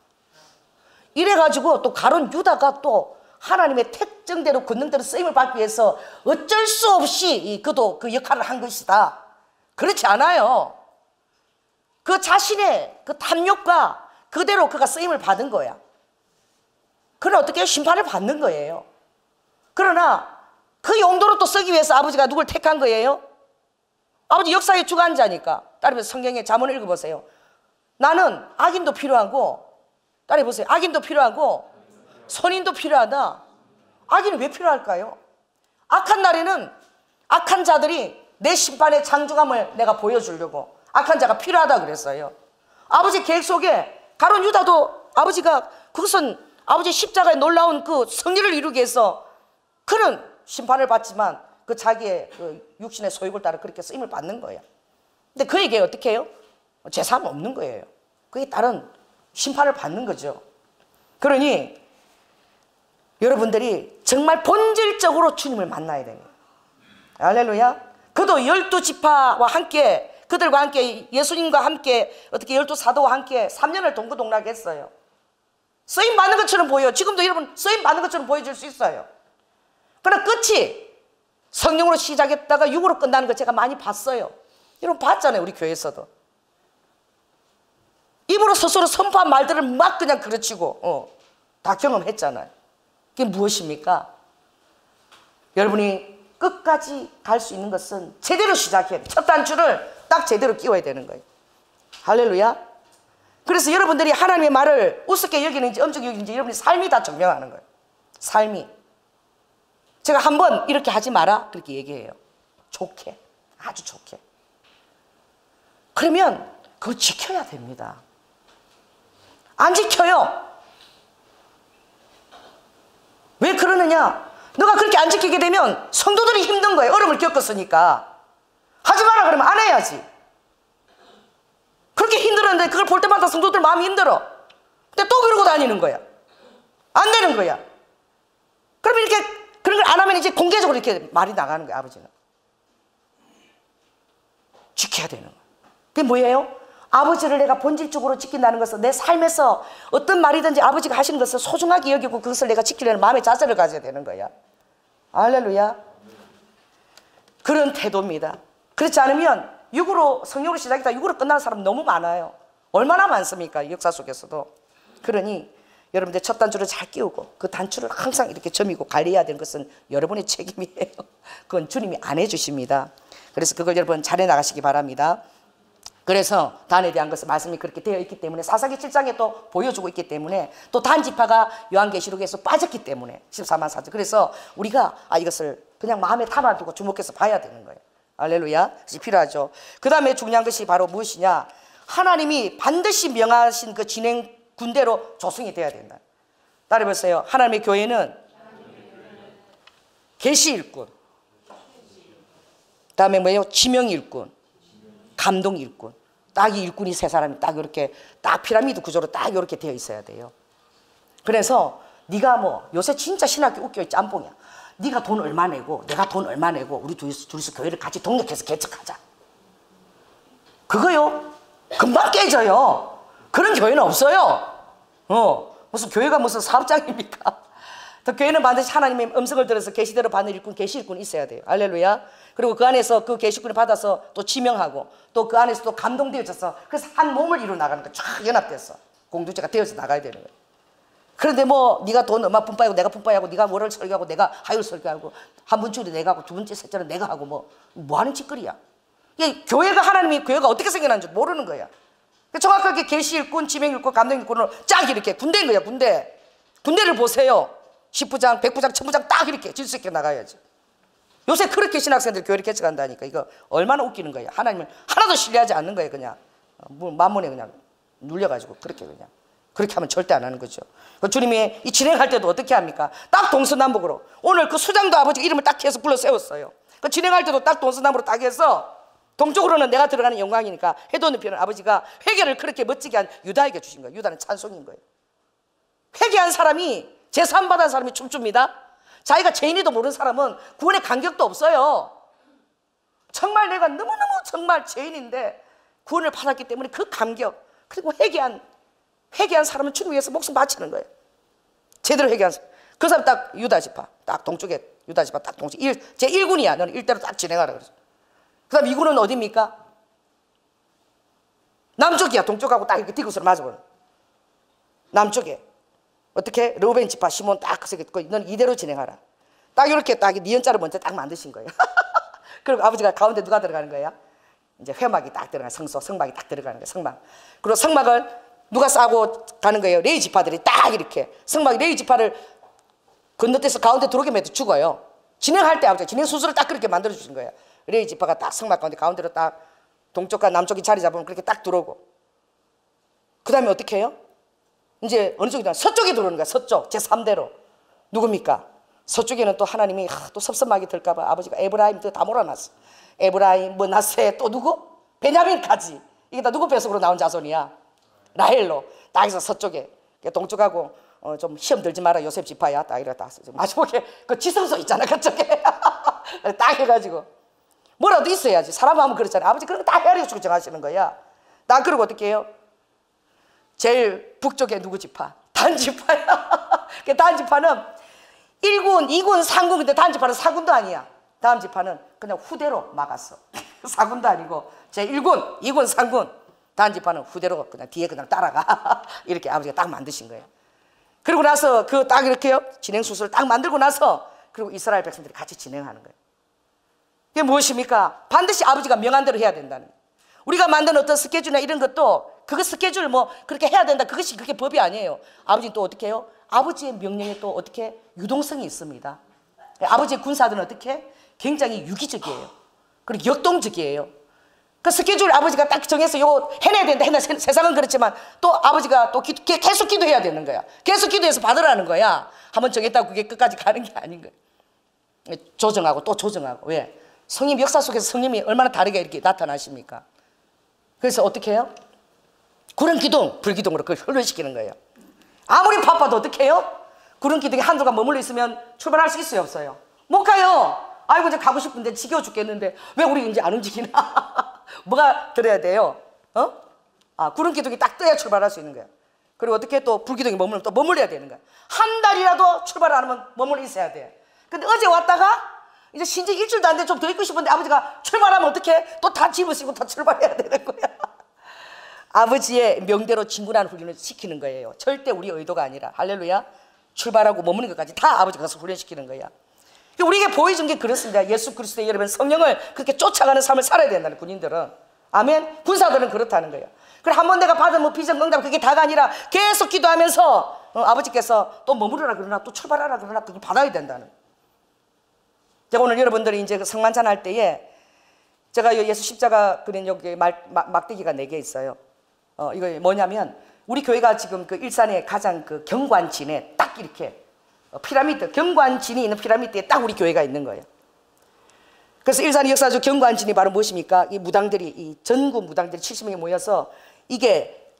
A: 이래가지고 또 가룟 유다가 또 하나님의 특정대로 권능대로 쓰임을 받기 위해서 어쩔 수 없이 그도 그 역할을 한 것이다. 그렇지 않아요. 그 자신의 그 탐욕과 그대로 그가 쓰임을 받은 거야. 그러나 어떻게 해요? 심판을 받는 거예요. 그러나 그 용도로 또 쓰기 위해서 아버지가 누굴 택한 거예요? 아버지 역사의 주관자니까. 따라해서 성경의 잠언을 읽어보세요. 나는 악인도 필요하고, 따라해보세요. 악인도 필요하고 선인도 필요하다. 악인은 왜 필요할까요? 악한 날에는 악한 자들이 내 심판의 장중함을 내가 보여주려고 악한 자가 필요하다 그랬어요. 아버지 계획 속에 가룟 유다도 아버지가 그것은 아버지 십자가의 놀라운 그 승리를 이루기 위해서 그는 심판을 받지만 그 자기의 그 육신의 소욕을 따라 그렇게 쓰임을 받는 거예요. 근데 그에게 어떻게 해요? 죄사함 없는 거예요. 그에 따른 심판을 받는 거죠. 그러니 여러분들이 정말 본질적으로 주님을 만나야 됩니다. 할렐루야. 그도 12지파와 함께, 그들과 함께 예수님과 함께 어떻게 12사도와 함께 3년을 동고동락했어요. 쓰임 받는 것처럼 보여요. 지금도 여러분 쓰임 받는 것처럼 보여줄 수 있어요. 그러나 끝이 성령으로 시작했다가 육으로 끝나는 거 제가 많이 봤어요. 여러분 봤잖아요. 우리 교회에서도 입으로 스스로 선포한 말들을 막 그냥 그르치고 다 경험했잖아요. 그게 무엇입니까? 여러분이 끝까지 갈 수 있는 것은 제대로 시작해야 돼요. 첫 단추를 딱 제대로 끼워야 되는 거예요. 할렐루야. 그래서 여러분들이 하나님의 말을 우습게 여기는지 엄격히 여기는지 여러분의 삶이 다 증명하는 거예요. 삶이. 제가 한번 이렇게 하지 마라 그렇게 얘기해요. 좋게, 아주 좋게. 그러면 그거 지켜야 됩니다. 안 지켜요. 왜 그러느냐? 너가 그렇게 안 지키게 되면 성도들이 힘든 거예요. 어려움을 겪었으니까. 하지 마라 그러면 안 해야지. 그렇게 힘들었는데 그걸 볼 때마다 성도들 마음이 힘들어. 근데 또 그러고 다니는 거야. 안 되는 거야. 그러면 이렇게 그런 걸 안 하면 이제 공개적으로 이렇게 말이 나가는 거야. 아버지는 지켜야 되는 거야. 그게 뭐예요? 아버지를 내가 본질적으로 지킨다는 것은 내 삶에서 어떤 말이든지 아버지가 하시는 것을 소중하게 여기고 그것을 내가 지키려는 마음의 자세를 가져야 되는 거야. 할렐루야. 그런 태도입니다. 그렇지 않으면 육으로, 성령으로 시작했다 육으로 끝나는 사람 너무 많아요. 얼마나 많습니까? 역사 속에서도. 그러니 여러분들 첫 단추를 잘 끼우고 그 단추를 항상 이렇게 점이고 관리해야 되는 것은 여러분의 책임이에요. 그건 주님이 안 해주십니다. 그래서 그걸 여러분 잘해 나가시기 바랍니다. 그래서 단에 대한 것은 말씀이 그렇게 되어 있기 때문에 사사기 7장에 또 보여주고 있기 때문에 또 단지파가 요한계시록에서 빠졌기 때문에 14만 4천. 그래서 우리가 이것을 그냥 마음에 담아두고 주목해서 봐야 되는 거예요. 할렐루야. 그것이 필요하죠. 그 다음에 중요한 것이 바로 무엇이냐? 하나님이 반드시 명하신 그 진행 군대로 조성이 돼야 된다. 따라해보세요. 하나님의 교회는 계시 일꾼, 그 다음에 뭐예요? 지명 일꾼, 감동 일꾼. 딱 이 일꾼이 세 사람이 딱 이렇게 딱 피라미드 구조로 딱 이렇게 되어 있어야 돼요. 그래서 네가 뭐 요새 진짜 신학교 웃겨 짬뽕이야. 네가 돈 얼마 내고 내가 돈 얼마 내고 우리 둘이서 교회를 같이 독립해서 개척하자. 그거요. 금방 깨져요. 그런 교회는 없어요. 무슨 교회가 무슨 사업장입니까? 더 교회는 반드시 하나님의 음성을 들어서 계시대로 받는 일꾼, 계시 일꾼이 있어야 돼요. 할렐루야. 그리고 그 안에서 그 계시꾼을 받아서 또 지명하고 또 그 안에서 또 감동되어져서 그래서 한 몸을 이루어 나가는 거예요. 쫙 연합돼서 공동체가 되어서 나가야 되는 거예요. 그런데 뭐 네가 돈 얼마 분파하고 내가 분파하고 네가 월요일 설교하고 내가 화요일 설교하고 한 번쯤에 내가 하고 두 번째 셋째는 내가 하고 뭐 하는 짓거리야. 이게 교회가 하나님이 교회가 어떻게 생겨나는지 모르는 거야. 정확하게 계시일꾼, 지명일꾼, 감동일꾼을 쫙 이렇게 군대인 거야. 군대를 보세요. 10부장, 100부장, 1000부장 딱 이렇게 질서 있게 나가야지. 요새 그렇게 신학생들 교회를 개척한다니까. 이거 얼마나 웃기는 거야. 하나님을 하나도 신뢰하지 않는 거예요. 그냥 만문에 그냥 눌려가지고 그렇게 하면 절대 안 하는 거죠. 주님이 이 진행할 때도 어떻게 합니까? 딱 동서남북으로. 오늘 그 수장도 아버지 이름을 딱 해서 불러 세웠어요. 그 진행할 때도 딱 동서남북으로 딱 해서 동쪽으로는 내가 들어가는 영광이니까 해돋는 편은 아버지가 회개를 그렇게 멋지게 한 유다에게 주신 거예요. 유다는 찬송인 거예요. 회개한 사람이 제사 받은 사람이 춤춥니다. 자기가 죄인이도 모르는 사람은 구원의 간격도 없어요. 정말 내가 너무너무 정말 죄인인데 구원을 받았기 때문에 그 감격, 그리고 회개한 사람은 주님 위해서 목숨 바치는 거예요. 제대로 회개한 사람. 그 사람 딱 유다 지파, 딱 동쪽에 유다 지파 딱 동쪽. 제 1군이야. 너는 일대로 딱 진행하라 그랬어. 그 다음 2군은 어디입니까? 남쪽이야. 동쪽하고 딱 이렇게 뒤끝으로 맞아보는. 남쪽에. 어떻게? 르우벤 지파, 시몬 딱 그 너는 이대로 진행하라. 딱 이렇게 딱 니은자를 먼저 딱 만드신 거예요. 그리고 아버지가 가운데 누가 들어가는 거야? 이제 회막이 딱 들어가는 성막이 딱 들어가는 거예요. 성막. 그리고 성막을 누가 싸고 가는 거예요? 레위 지파들이 딱 이렇게. 성막이 레위 지파를 건너뛰어서 가운데 들어오게 해도 죽어요. 진행할 때 아버지가 진행 순서를 딱 그렇게 만들어 주신 거예요. 레위 지파가 딱 성막 가운데 가운데로 딱 동쪽과 남쪽이 자리 잡으면 그렇게 딱 들어오고. 그 다음에 어떻게 해요? 이제 어느 쪽이다? 서쪽에 들어오는 거야. 서쪽 제3대로. 누굽니까? 서쪽에는 또 하나님이 또 섭섭하게 들까봐 아버지가 에브라임 다 몰아놨어. 에브라임, 나세, 또 누구? 베냐민까지. 이게 다 누구 뱃속으로 나온 자손이야? 라헬로. 딱 해서 서쪽에. 동쪽하고 좀 시험 들지 마라. 요셉 지파야. 딱 이래 딱. 마지막에 그 지성소 있잖아. 그쪽에. 딱 해가지고. 뭐라도 있어야지. 사람 하면 그렇잖아. 아버지 그런 거 다 헤아려 주고 정하시는 거야. 나 그러고 어떻게 해요? 제일 북쪽에 누구 지파? 단 지파야. 단 지파는 1군, 2군, 3군. 근데 단 지파는 4군도 아니야. 다음 지파는 그냥 후대로 막았어. 4군도 아니고 제 1군, 2군, 3군. 단 지파는 후대로 그냥 뒤에 그냥 따라가. 이렇게 아버지가 딱 만드신 거예요. 그리고 나서 그 딱 이렇게요. 진행 순서를 딱 만들고 나서 그리고 이스라엘 백성들이 같이 진행하는 거예요. 이게 무엇입니까? 반드시 아버지가 명한 대로 해야 된다는 거예요. 우리가 만든 어떤 스케줄이나 이런 것도 그거 스케줄 그렇게 해야 된다. 그것이 그게 법이 아니에요. 아버지는 또 어떻게 해요? 아버지의 명령에 또 어떻게 유동성이 있습니다. 아버지의 군사들은 어떻게? 굉장히 유기적이에요. 그리고 역동적이에요. 그 스케줄 아버지가 딱 정해서 이거 해내야 된다. 세상은 그렇지만 또 아버지가 또 계속 기도해야 되는 거야. 계속 기도해서 받으라는 거야. 한번 정했다고 그게 끝까지 가는 게 아닌 거예요. 조정하고 또 조정하고. 왜? 성님 역사 속에서 성님이 얼마나 다르게 이렇게 나타나십니까? 그래서 어떻게 해요? 구름 기둥, 불기둥으로 그걸 훈련시키는 거예요. 아무리 바빠도 어떻게 해요? 구름 기둥에 한두가 머물러 있으면 출발할 수 있어요, 없어요? 못 가요. 아이고 이제 가고 싶은데 지겨워 죽겠는데 왜 우리 이제 안 움직이나? 뭐가 들어야 돼요? 구름 기둥이 딱 떠야 출발할 수 있는 거예요. 그리고 어떻게 또 불기둥이 머물면 또 머물러야 되는 거예요. 한 달이라도 출발 안 하면 머물러 있어야 돼. 근데 어제 왔다가 이제 신지 일주일도 안 돼 좀 더 있고 싶은데 아버지가 출발하면 어떻게 또 다 집을 쓰고 다 출발해야 되는 거야. 아버지의 명대로 진군하는 훈련을 시키는 거예요. 절대 우리 의도가 아니라. 할렐루야. 출발하고 머무는 것까지 다 아버지가 가서 훈련시키는 거야. 우리에게 보여준 게 그렇습니다. 예수 그리스도의 여러분 성령을 그렇게 쫓아가는 삶을 살아야 된다는 군인들은. 아멘. 군사들은 그렇다는 거예요. 그래 한번 내가 받은 비전 응답 그게 다가 아니라 계속 기도하면서 아버지께서 또 머무르라 그러나 또 출발하라 그러나 그걸 받아야 된다는. 제가 오늘 여러분들이 이제 성만찬 할 때에 제가 예수 십자가 그린 여기 막대기가 4개 있어요. 이거 뭐냐면 우리 교회가 지금 그 일산의 가장 그 경관진에 딱 이렇게 피라미드, 경관진이 있는 피라미드에 딱 우리 교회가 있는 거예요. 그래서 일산의 역사적 경관진이 바로 무엇입니까? 이 무당들이, 이 전국 무당들이 70명이 모여서 이게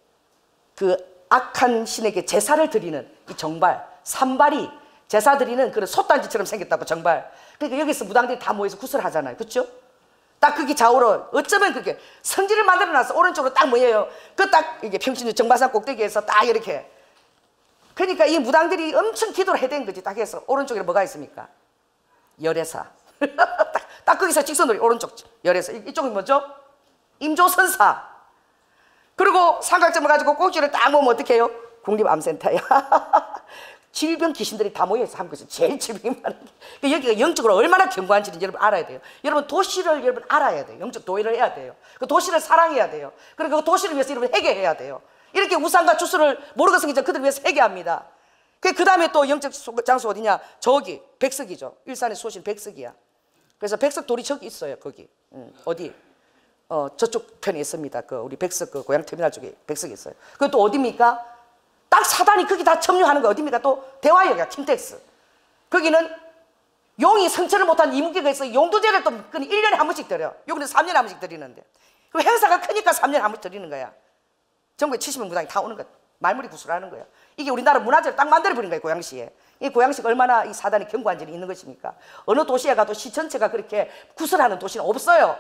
A: 그 악한 신에게 제사를 드리는 이 정발, 산발이 제사 드리는 그런 솥단지처럼 생겼다고 정발. 그러니까 여기서 무당들이 다 모여서 구슬 하잖아요. 그렇죠? 딱 그게 좌우로 어쩌면 그게 성지를 만들어놔서 오른쪽으로 딱 모여요. 그 딱 이게 평신도 정바산 꼭대기에서 딱 이렇게. 그러니까 이 무당들이 엄청 기도를 해야 되는 거지. 딱 해서 오른쪽에 뭐가 있습니까? 열애사. 딱 거기서 직선으로 오른쪽 열애사. 이쪽은 뭐죠? 임조선사. 그리고 삼각점을 가지고 꼭지를 딱 모으면 어떻게 해요? 국립암센터야. 질병 귀신들이 다 모여서 한국에서 제일 질병이 많은 게 여기가 영적으로 얼마나 견고한지는 여러분 알아야 돼요. 여러분 도시를 여러분 알아야 돼요. 영적 도회를 해야 돼요. 그 도시를 사랑해야 돼요. 그리고 그 도시를 위해서 여러분 회개해야 돼요. 이렇게 우상과 주술을 모르고 생긴 그들을 위해서 회개합니다. 그 다음에 또 영적 장소 어디냐? 저기 백석이죠. 일산에 쏘신 백석이야. 그래서 백석 돌이 저기 있어요. 거기 어디? 저쪽 편에 있습니다. 그 우리 백석 그 고향터미널 쪽에 백석이 있어요. 그것도 어디입니까? 딱 사단이 거기 다 점유하는 거 어디입니까? 또 대화역이야. 킨텍스. 거기는 용이 성천을 못한 이무기가 있어. 용두제를 또 1년에 한 번씩 드려. 여기는 3년에 한 번씩 드리는데 그 행사가 크니까 3년에 한 번씩 드리는 거야. 전국에 70명 무당이 다 오는 거야. 말문이 구슬하는 거야. 이게 우리나라 문화재를 딱 만들어버린 거예요. 고양시에. 이 고양시가 얼마나 이 사단이 견고한지 있는 것입니까? 어느 도시에 가도 시 전체가 그렇게 구슬하는 도시는 없어요.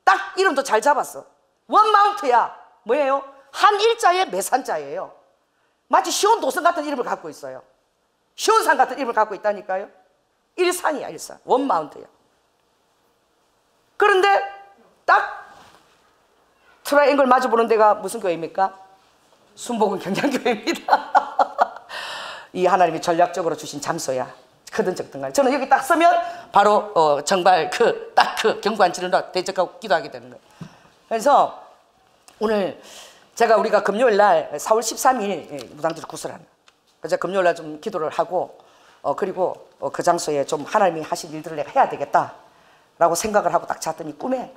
A: 딱 이름도 잘 잡았어. 원마운트야. 뭐예요? 한 일자에 매산자예요. 마치 시온도성 같은 이름을 갖고 있어요. 시온산 같은 이름을 갖고 있다니까요. 일산이야. 일산. 원마운트야. 그런데 딱 트라이앵글 마주보는 데가 무슨 교회입니까? 순복음 경장교회입니다. 이 하나님이 전략적으로 주신 장소야. 크든 적든 간에 저는 여기 딱 서면 바로 정말 딱 그 견고한 진으로 대적하고 기도하게 되는 거예요. 그래서 오늘 우리가 금요일 날 4월 13일 무당들을 구슬하는. 그래서 금요일 날 좀 기도를 하고 그리고 그 장소에 좀 하나님이 하실 일들을 내가 해야 되겠다라고 생각을 하고 딱 잤더니 꿈에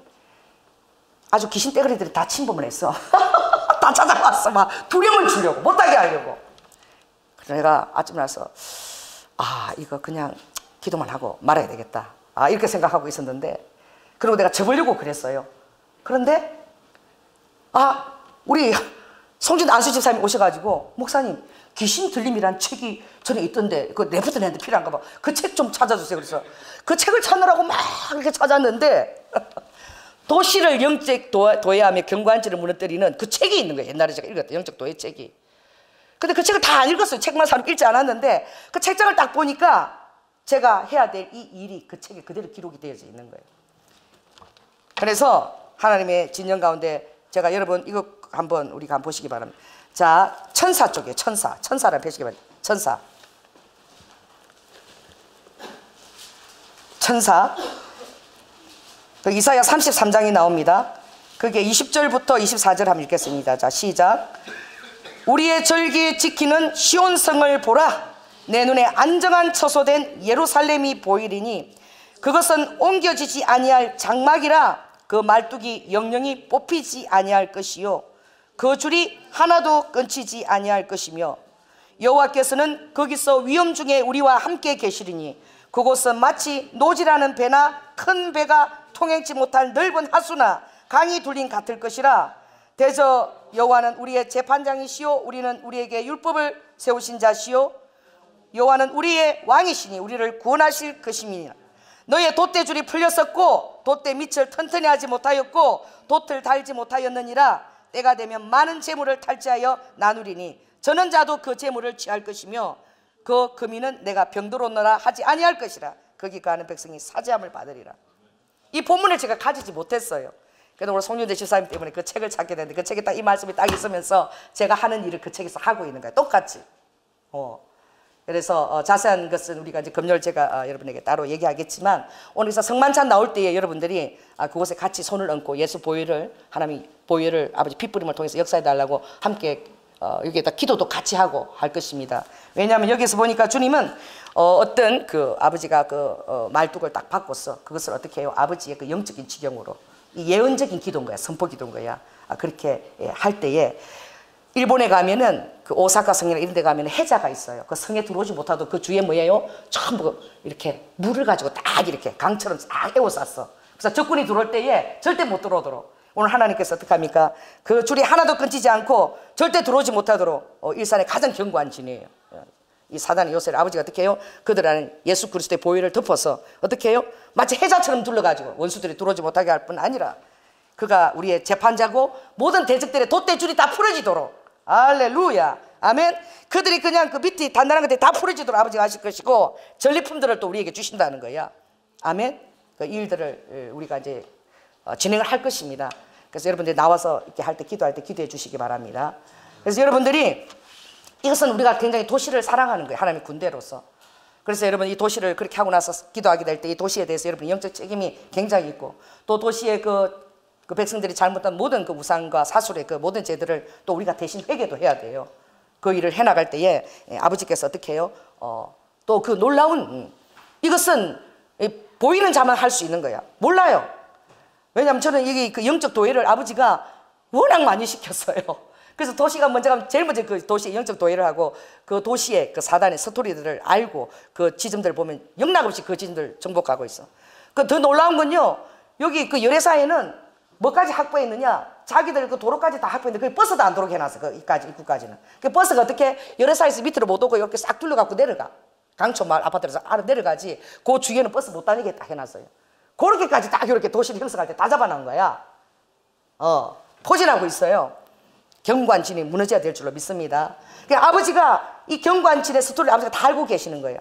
A: 아주 귀신 떼거리들이 다 침범을 했어. 다 찾아왔어. 막 두려움을 주려고 못하게 하려고. 그래서 내가 아침 나서 이거 그냥 기도만 하고 말아야 되겠다. 이렇게 생각하고 있었는데 그리고 내가 접으려고 그랬어요. 그런데 우리 송진 안수 집사님이 오셔가지고 목사님 귀신 들림이란 책이 전에 있던데 그 레프트랜드 필요한가 봐. 그 책 좀 찾아주세요. 그래서 그 책을 찾느라고 막 이렇게 찾았는데 도시를 영적 도회하며 견고한지를 무너뜨리는 그 책이 있는 거예요. 옛날에 제가 읽었던 영적 도회 책이. 근데 그 책을 다 안 읽었어요. 책만 사놓고 읽지 않았는데 그 책장을 딱 보니까 제가 해야 될 이 일이 그 책에 그대로 기록이 되어져 있는 거예요. 그래서 하나님의 진영 가운데 제가 여러분 이거 한번 우리가 한번 보시기 바랍니다. 자, 천사 쪽에 천사를 보시기 바랍니다. 천사 그 이사야 33장이 나옵니다. 그게 20절부터 24절 한번 읽겠습니다. 자, 시작. 우리의 절기 지키는 시온성을 보라. 내 눈에 안정한 처소된 예루살렘이 보이리니 그것은 옮겨지지 아니할 장막이라. 그 말뚝이 영영이 뽑히지 아니할 것이요 그 줄이 하나도 끊치지 아니할 것이며 여호와께서는 거기서 위험 중에 우리와 함께 계시리니 그곳은 마치 노지라는 배나 큰 배가 통행치 못할 넓은 하수나 강이 둘린 같을 것이라. 대저 여호와는 우리의 재판장이시요 우리는 우리에게 율법을 세우신 자시요 여호와는 우리의 왕이시니 우리를 구원하실 것임이니라. 너의 돛대줄이 풀렸었고 돛대 밑을 튼튼히 하지 못하였고 돛을 달지 못하였느니라. 때가 되면 많은 재물을 탈취하여 나누리니 저는 자도 그 재물을 취할 것이며 그 금이는 내가 병들었노라 하지 아니할 것이라. 거기 가는 백성이 사죄함을 받으리라. 이 본문을 제가 가지지 못했어요. 그래도 오늘 송윤재 집사님 때문에 그 책을 찾게 됐는데 그 책에 딱 이 말씀이 딱 있으면서 제가 하는 일을 그 책에서 하고 있는 거예요. 똑같이. 그래서 자세한 것은 우리가 이제 금요일 제가 여러분에게 따로 얘기하겠지만 오늘서 성만찬 나올 때에 여러분들이 그곳에 같이 손을 얹고 예수 보혈을 하나님이 보혈을 아버지 핏부림을 통해서 역사해 달라고 함께 여기에다 기도도 같이 하고 할 것입니다. 왜냐하면 여기서 보니까 주님은 어떤 그 아버지가 그 말뚝을 딱 바꿨어. 그것을 어떻게 해요? 아버지의 그 영적인 지경으로 이 예언적인 기도인 거야. 선포 기도인 거야. 그렇게 할 때에 일본에 가면은 그 오사카 성이나 이런 데 가면 해자가 있어요. 그 성에 들어오지 못하도 그 주위에 뭐예요? 전부 이렇게 물을 가지고 딱 이렇게 강처럼 싹 에워쌌어. 그래서 적군이 들어올 때에 절대 못 들어오도록 오늘 하나님께서 어떻게 합니까? 그 줄이 하나도 끊기지 않고 절대 들어오지 못하도록 일산의 가장 견고한 진이에요. 이 사단의 요새를 아버지가 어떻게 해요? 그들 안에 예수 그리스도의 보혈을 덮어서 어떻게 해요? 마치 해자처럼 둘러가지고 원수들이 들어오지 못하게 할 뿐 아니라 그가 우리의 재판자고 모든 대적들의 돛대줄이 다 풀어지도록 할렐루야 아멘. 그들이 그냥 그 밑에 단단한 것들이 다 풀어지도록 아버지가 하실 것이고 전리품들을 또 우리에게 주신다는 거야. 아멘. 그 일들을 우리가 이제 진행을 할 것입니다. 그래서 여러분들이 나와서 이렇게 할 때 기도할 때 기도해 주시기 바랍니다. 그래서 여러분들이 이것은 우리가 굉장히 도시를 사랑하는 거예요. 하나님의 군대로서. 그래서 여러분 이 도시를 그렇게 하고 나서 기도하게 될 때 이 도시에 대해서 여러분 영적 책임이 굉장히 있고, 또 도시의 그 백성들이 잘못한 모든 그 우상과 사술의 그 모든 죄들을 또 우리가 대신 회개도 해야 돼요. 그 일을 해나갈 때에 아버지께서 어떻게 해요? 또 그 놀라운 이것은 보이는 자만 할 수 있는 거야. 몰라요. 왜냐하면 저는 이게 그 영적 도회를 아버지가 워낙 많이 시켰어요. 그래서 도시가 먼저 가면 제일 먼저 그 도시의 영적 도회를 하고, 그 도시의 그 사단의 스토리들을 알고 그 지점들을 보면 영락없이 그 지점들 정복하고 있어. 그 더 놀라운 건요, 여기 그 열애사에는 뭐까지 확보했느냐? 자기들 그 도로까지 다 확보했는데 그 버스도 안 들어오게 해놨어. 그 입구까지는. 그 버스가 어떻게 열애사에서 밑으로 못 오고 이렇게 싹 둘러갖고 내려가. 강촌마을 아파트에서 아래 내려가지. 그 주위에는 버스 못 다니게 딱 해놨어요. 그렇게까지 딱 이렇게 도시를 형성할 때 다 잡아놓은 거야. 포진하고 있어요. 경관진이 무너져야 될 줄로 믿습니다. 그러니까 아버지가 이 경관진의 스토리를 아버지가 다 알고 계시는 거예요.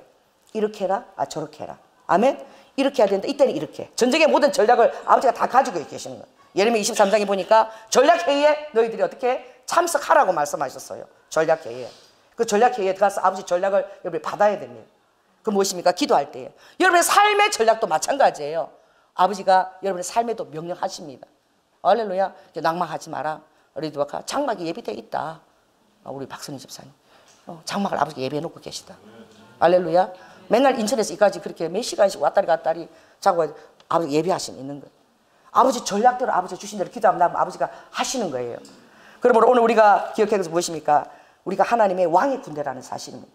A: 이렇게 해라, 저렇게 해라. 아멘? 이렇게 해야 되는데 이때는 이렇게. 전쟁의 모든 전략을 아버지가 다 가지고 계시는 거예요. 예레미야 23장에 보니까 전략회의에 너희들이 어떻게 참석하라고 말씀하셨어요. 전략회의에. 그 전략회의에 들어가서 아버지 전략을 여러분이 받아야 됩니다. 그 무엇입니까? 기도할 때예요. 여러분의 삶의 전략도 마찬가지예요. 아버지가 여러분의 삶에도 명령하십니다. 할렐루야. 낭망하지 마라. 리드워카 장막이 예비되어 있다. 우리 박선희 집사님 장막을 아버지가 예비해 놓고 계시다. 할렐루야. 맨날 인천에서 이까지 그렇게 몇 시간씩 왔다리 갔다리 자고 아버지 예비하심 있는 거예요. 아버지 전략대로 아버지 주신 대로 기도하면 아버지가 하시는 거예요. 그러므로 오늘 우리가 기억해야 할 것은 무엇입니까? 우리가 하나님의 왕의 군대라는 사실입니다.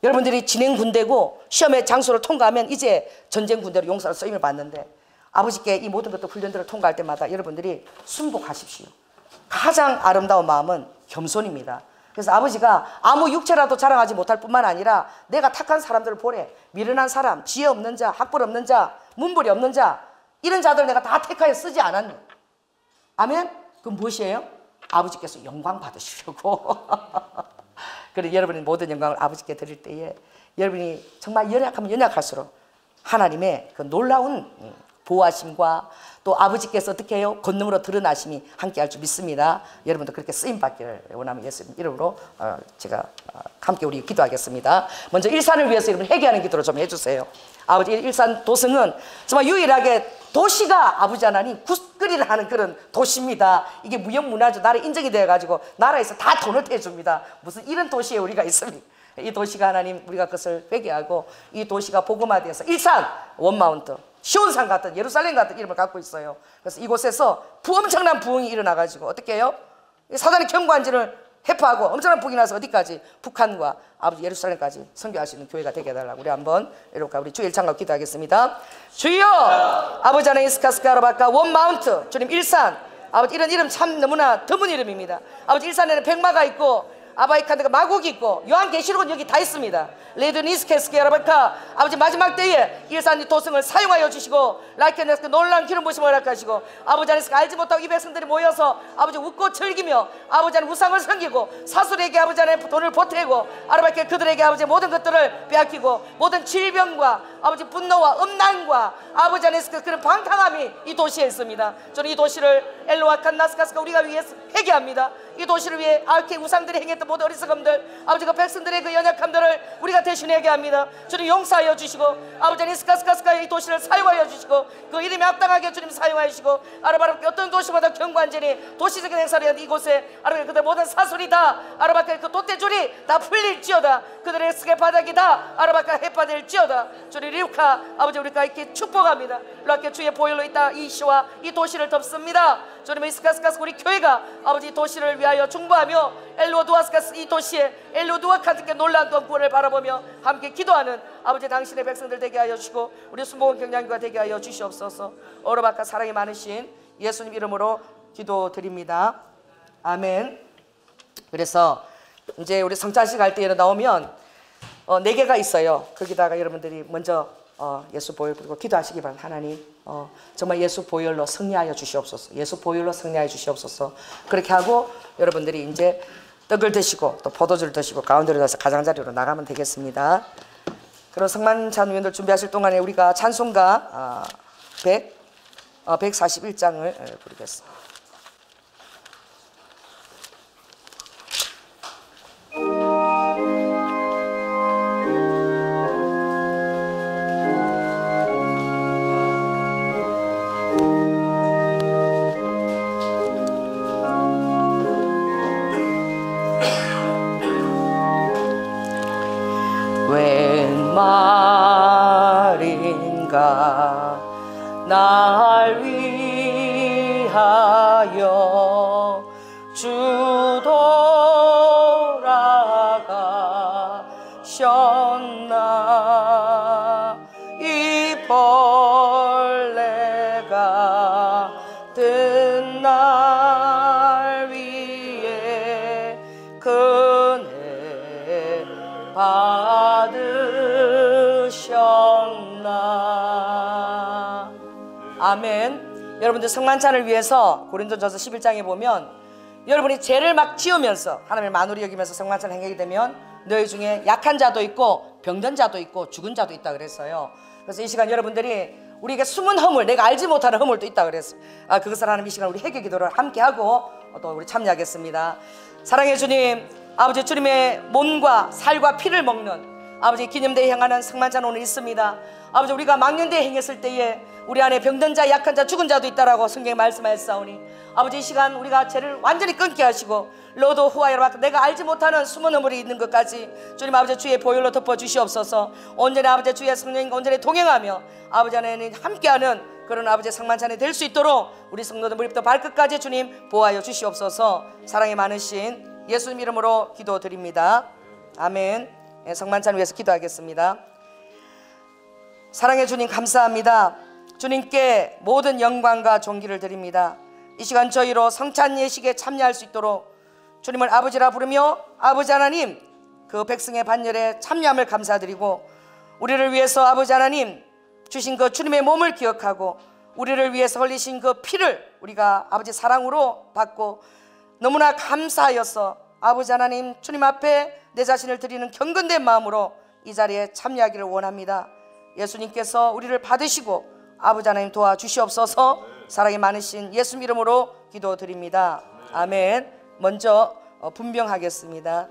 A: 여러분들이 진행 군대고 시험의 장소를 통과하면 이제 전쟁 군대로 용사로 쓰임을 받는데, 아버지께 이 모든 것들 훈련들을 통과할 때마다 여러분들이 순복하십시오. 가장 아름다운 마음은 겸손입니다. 그래서 아버지가 아무 육체라도 자랑하지 못할 뿐만 아니라 내가 택한 사람들을 보래. 미련한 사람, 지혜 없는 자, 학벌 없는 자, 문벌이 없는 자, 이런 자들 내가 다 택하여 쓰지 않았니? 아멘? 그럼 무엇이에요? 아버지께서 영광 받으시려고. 그래서 여러분이 모든 영광을 아버지께 드릴 때에 여러분이 정말 연약하면 연약할수록 하나님의 그 놀라운 보호하심과 또 아버지께서 어떻게 해요? 권능으로 드러나심이 함께할 줄 믿습니다. 여러분도 그렇게 쓰임받기를 원하면 예수님 이름으로 제가 함께 우리 기도하겠습니다. 먼저 일산을 위해서 여러분 회개하는 기도를 좀 해주세요. 아버지, 일산 도성은 정말 유일하게 도시가 아버지 하나님 굳건이를 하는 그런 도시입니다. 이게 무형문화죠. 나라 인정이 되어가지고 나라에서 다 돈을 대줍니다. 무슨 이런 도시에 우리가 있습니까? 이 도시가 하나님 우리가 그것을 회개하고 이 도시가 복음화되어서 일산 원마운트 시온산 같은 예루살렘 같은 이름을 갖고 있어요. 그래서 이곳에서 엄청난 부흥이 일어나가지고 어떻게 해요? 사단의 경관진을 해파하고 엄청난 부흥이 나서 어디까지? 북한과 아버지 예루살렘까지 선교할 수 있는 교회가 되게 해달라고 우리 한번 이렇게 우리 주 일창과 기도하겠습니다. 주여 아버지 하나님 스카스카라바카 원마운트 주님 일산 아버지 이런 이름 참 너무나 드문 이름입니다. 아버지 일산에는 백마가 있고 아바이카드가 마곡이 있고 요한계시록은 여기 다 있습니다. 레드니스케스케라바카 아버지 마지막 때에 일산 도성을 사용하여 주시고 라이케네스 놀라운 기름 부심을 허락하시고 아버지 안에서 알지 못하고 이 백성들이 모여서 아버지 웃고 즐기며 아버지 안에 우상을 섬기고 사술에게 아버지 안에 돈을 보태고 아르바이케 그들에게 아버지 모든 것들을 빼앗기고 모든 질병과 아버지 분노와 음란과 아버지 안에서 그런 방탕함이 이 도시에 있습니다. 저는 이 도시를 엘로아칸 나스카스가 우리가 위해서 회개합니다. 이 도시를 위해 아케 우상들이 행했던 모든 어리석음들 아버지 그 백성들의 그 연약함들을 우리가 대신 회개합니다. 주님 용서하여 주시고 아버지 니스카스카스가 이 도시를 사용하여 주시고 그 이름에 합당하게 주님 사용하여 주시고 아르바르 어떤 도시보다 경관진이 도시적인 행사를 한 이곳에 아르바르 그들 모든 사술이 다 아르바르 그 돛대줄이 다 풀릴지어다. 그들의 스게 바닥이 다 아르바르 해파될지어다. 주님 리우카 아버지 우리가 이렇게 축복합니다. 이렇게 주의 보혈로 있다 이 시와 이 도시를 덮습니다. 주님 이스카스카스 우리 교회가 아버지 도시를 위하여 중보하며 엘로두아스카스 이 도시에 엘로두아카드께 놀라운 구원을 바라보며 함께 기도하는 아버지 당신의 백성들 되게 하여 주시고 우리 순복음 경량교가 되게 하여 주시옵소서. 어로바카 사랑이 많으신 예수님 이름으로 기도드립니다. 아멘. 그래서 이제 우리 성찬식 할 때 나오면 4개가 있어요. 거기다가 여러분들이 먼저 예수 보혈 그리고 기도하시기 바랍니다. 하나님 정말 예수 보혈로 승리하여 주시옵소서. 예수 보혈로 승리하여 주시옵소서. 그렇게 하고 여러분들이 이제 떡을 드시고 또 포도주를 드시고 가운데로 넣어서 가장자리로 나가면 되겠습니다. 그리고 성만찬 위원들 준비하실 동안에 우리가 찬송가 141장을 부르겠습니다. 날인가 날 위하여 주 돌아가셨나 이 벌레가 뜬 날 위에 그네 받으셨나. 아멘. 여러분들 성만찬을 위해서 고린도전서 11장에 보면 여러분이 죄를 막 지으면서 하나님을 만우리 여기면서 성만찬을 행하게 되면 너희 중에 약한 자도 있고 병든 자도 있고 죽은 자도 있다 그랬어요. 그래서 이 시간 여러분들이 우리에게 숨은 허물, 내가 알지 못하는 허물도 있다 그랬어요. 그것을 하나님 이 시간 우리 회개 기도를 함께 하고 또 우리 참여하겠습니다. 사랑의 주님, 아버지 주님의 몸과 살과 피를 먹는 아버지 기념대회 향하는 성만찬 오늘 있습니다. 아버지 우리가 망년대회 행했을 때에 우리 안에 병든 자, 약한 자, 죽은 자도 있다라고 성경에 말씀하셨사오니 아버지 이 시간 우리가 죄를 완전히 끊게 하시고 로도 후아야로 내가 알지 못하는 숨은 허물이 있는 것까지 주님 아버지 주의 보혈로 덮어 주시옵소서. 온전히 아버지 주의 성령님과 온전히 동행하며 아버지 안에는 함께하는 그런 아버지 성만찬이 될 수 있도록 우리 성도들 머리부터 발끝까지 주님 보호하여 주시옵소서. 사랑이 많으신 예수님 이름으로 기도드립니다. 아멘. 성만찬 위해서 기도하겠습니다. 사랑의 주님 감사합니다. 주님께 모든 영광과 존귀를 드립니다. 이 시간 저희로 성찬 예식에 참여할 수 있도록 주님을 아버지라 부르며 아버지 하나님 그 백성의 반열에 참여함을 감사드리고 우리를 위해서 아버지 하나님 주신 그 주님의 몸을 기억하고 우리를 위해서 흘리신 그 피를 우리가 아버지 사랑으로 받고 너무나 감사하여서 아버지 하나님 주님 앞에 내 자신을 드리는 경건된 마음으로 이 자리에 참여하기를 원합니다. 예수님께서 우리를 받으시고 아버지 하나님 도와주시옵소서. 사랑이 많으신 예수님 이름으로 기도드립니다. 아멘. 먼저 분병하겠습니다.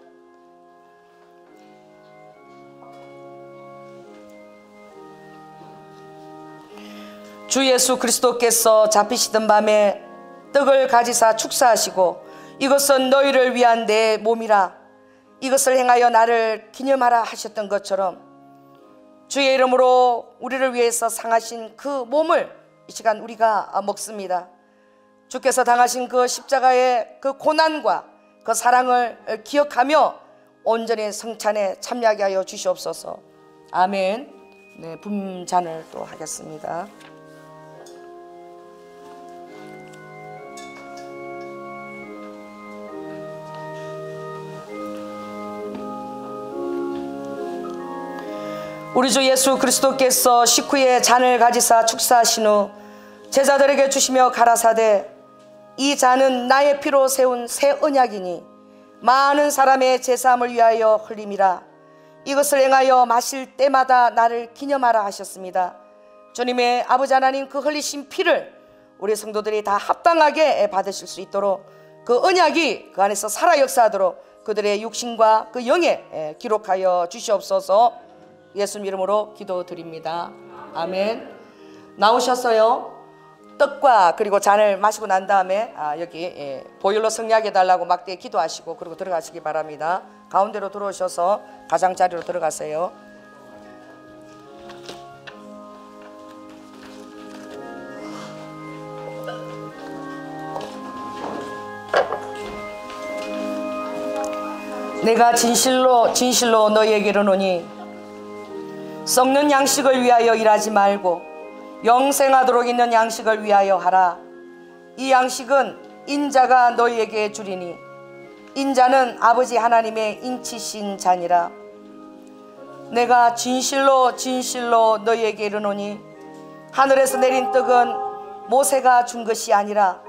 A: 주 예수 그리스도께서 잡히시던 밤에 떡을 가지사 축사하시고 이것은 너희를 위한 내 몸이라 이것을 행하여 나를 기념하라 하셨던 것처럼 주의 이름으로 우리를 위해서 상하신 그 몸을 이 시간 우리가 먹습니다. 주께서 당하신 그 십자가의 그 고난과 그 사랑을 기억하며 온전히 성찬에 참여하게 하여 주시옵소서. 아멘. 네, 분잔을 또 하겠습니다. 우리 주 예수 그리스도께서 식후에 잔을 가지사 축사하신 후 제자들에게 주시며 가라사대 이 잔은 나의 피로 세운 새 언약이니 많은 사람의 제사함을 위하여 흘림이라 이것을 행하여 마실 때마다 나를 기념하라 하셨습니다. 주님의 아버지 하나님 그 흘리신 피를 우리 성도들이 다 합당하게 받으실 수 있도록 그 언약이 그 안에서 살아 역사하도록 그들의 육신과 그 영에 기록하여 주시옵소서. 예수님 이름으로 기도드립니다. 아멘. 나오셨어요. 떡과 그리고 잔을 마시고 난 다음에 여기 보혈로 성리하게 달라고 막대에 기도하시고 그리고 들어가시기 바랍니다. 가운데로 들어오셔서 가장자리로 들어가세요. 내가 진실로 진실로 너희에게 이르노니 썩는 양식을 위하여 일하지 말고 영생하도록 있는 양식을 위하여 하라. 이 양식은 인자가 너희에게 주리니 인자는 아버지 하나님의 인치신 자니라. 내가 진실로 진실로 너희에게 이르노니 하늘에서 내린 떡은 모세가 준 것이 아니라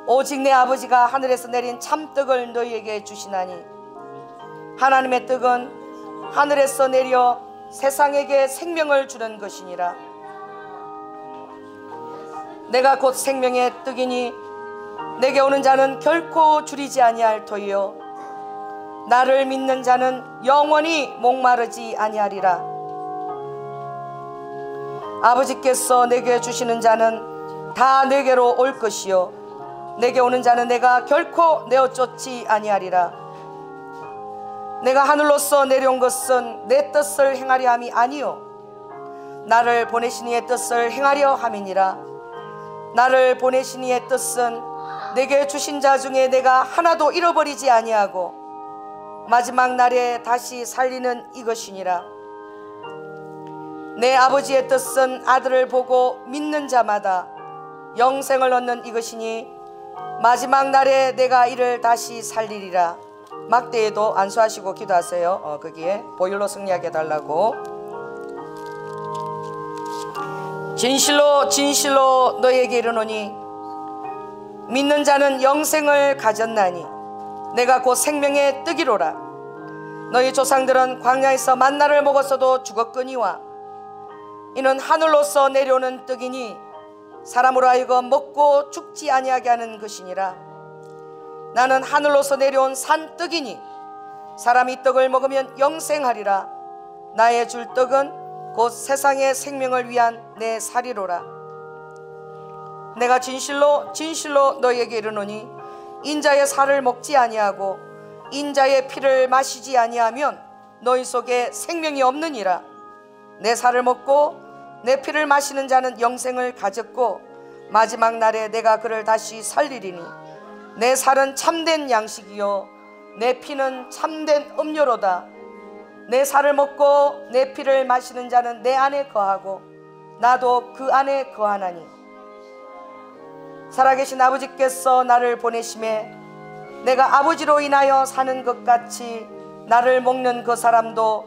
A: 오직 내 아버지가 하늘에서 내린 참떡을 너희에게 주시나니 하나님의 떡은 하늘에서 내려 세상에게 생명을 주는 것이니라. 내가 곧 생명의 떡이니 내게 오는 자는 결코 줄이지 아니할 터이요 나를 믿는 자는 영원히 목마르지 아니하리라. 아버지께서 내게 주시는 자는 다 내게로 올 것이요 내게 오는 자는 내가 결코 내어 쫓지 아니하리라. 내가 하늘로서 내려온 것은 내 뜻을 행하려 함이 아니요 나를 보내신 이의 뜻을 행하려 함이니라. 나를 보내신 이의 뜻은 내게 주신 자 중에 내가 하나도 잃어버리지 아니하고 마지막 날에 다시 살리는 이것이니라. 내 아버지의 뜻은 아들을 보고 믿는 자마다 영생을 얻는 이것이니 마지막 날에 내가 이를 다시 살리리라. 막대에도 안수하시고 기도하세요. 거기에 보혈로 승리하게 해달라고. 진실로 진실로 너희에게 이르노니 믿는 자는 영생을 가졌나니 내가 곧 생명의 떡이로라. 너희 조상들은 광야에서 만나를 먹었어도 죽었거니와 이는 하늘로서 내려오는 떡이니 사람으로 하여금 먹고 죽지 아니하게 하는 것이니라. 나는 하늘로서 내려온 산떡이니 사람이 떡을 먹으면 영생하리라. 나의 줄 떡은 곧 세상의 생명을 위한 내 살이로라. 내가 진실로 진실로 너희에게 이르노니 인자의 살을 먹지 아니하고 인자의 피를 마시지 아니하면 너희 속에 생명이 없느니라. 내 살을 먹고 내 피를 마시는 자는 영생을 가졌고 마지막 날에 내가 그를 다시 살리리니 내 살은 참된 양식이요 내 피는 참된 음료로다. 내 살을 먹고 내 피를 마시는 자는 내 안에 거하고 나도 그 안에 거하나니 살아계신 아버지께서 나를 보내심에 내가 아버지로 인하여 사는 것 같이 나를 먹는 그 사람도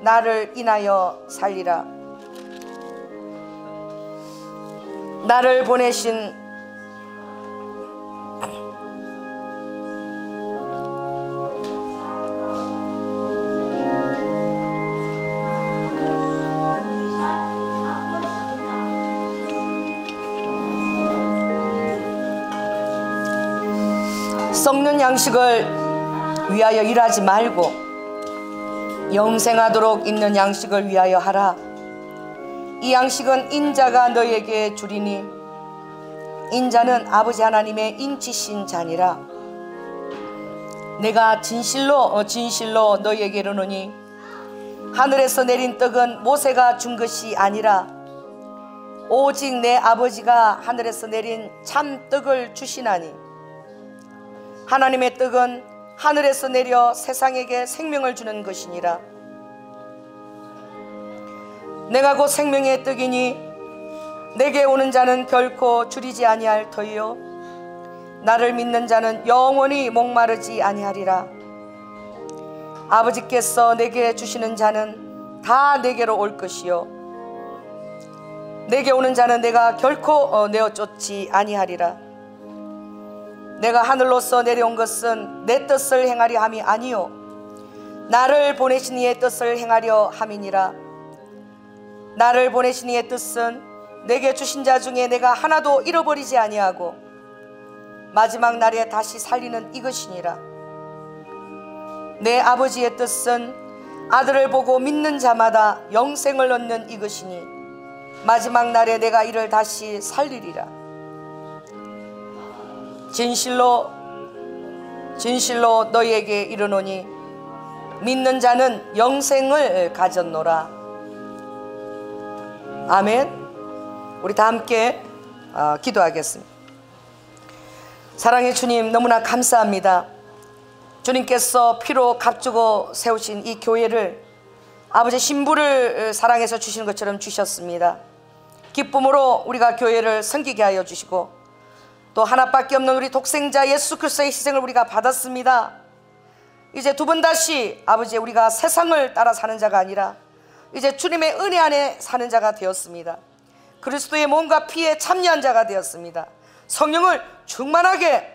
A: 나를 인하여 살리라. 나를 보내신 썩는 양식을 위하여 일하지 말고 영생하도록 있는 양식을 위하여 하라. 이 양식은 인자가 너희에게 주리니 인자는 아버지 하나님의 인치신 자니라. 내가 진실로 진실로 너희에게 이르노니 하늘에서 내린 떡은 모세가 준 것이 아니라 오직 내 아버지가 하늘에서 내린 참 떡을 주시나니 하나님의 떡은 하늘에서 내려 세상에게 생명을 주는 것이니라. 내가 곧 생명의 떡이니 내게 오는 자는 결코 줄이지 아니할 터이요 나를 믿는 자는 영원히 목마르지 아니하리라. 아버지께서 내게 주시는 자는 다 내게로 올 것이요 내게 오는 자는 내가 결코 내어 쫓지 아니하리라. 내가 하늘로서 내려온 것은 내 뜻을 행하려 함이 아니요 나를 보내신 이의 뜻을 행하려 함이니라. 나를 보내신 이의 뜻은 내게 주신 자 중에 내가 하나도 잃어버리지 아니하고 마지막 날에 다시 살리는 이것이니라. 내 아버지의 뜻은 아들을 보고 믿는 자마다 영생을 얻는 이것이니 마지막 날에 내가 이를 다시 살리리라. 진실로 진실로 너희에게 이르노니 믿는 자는 영생을 가졌노라. 아멘. 우리 다 함께 기도하겠습니다. 사랑의 주님, 너무나 감사합니다. 주님께서 피로 값주고 세우신 이 교회를 아버지 신부를 사랑해서 주시는 것처럼 주셨습니다. 기쁨으로 우리가 교회를 섬기게 하여 주시고 또 하나밖에 없는 우리 독생자 예수 그리스도의 희생을 우리가 받았습니다. 이제 두 번 다시 아버지 우리가 세상을 따라 사는 자가 아니라 이제 주님의 은혜 안에 사는 자가 되었습니다. 그리스도의 몸과 피에 참여한 자가 되었습니다. 성령을 충만하게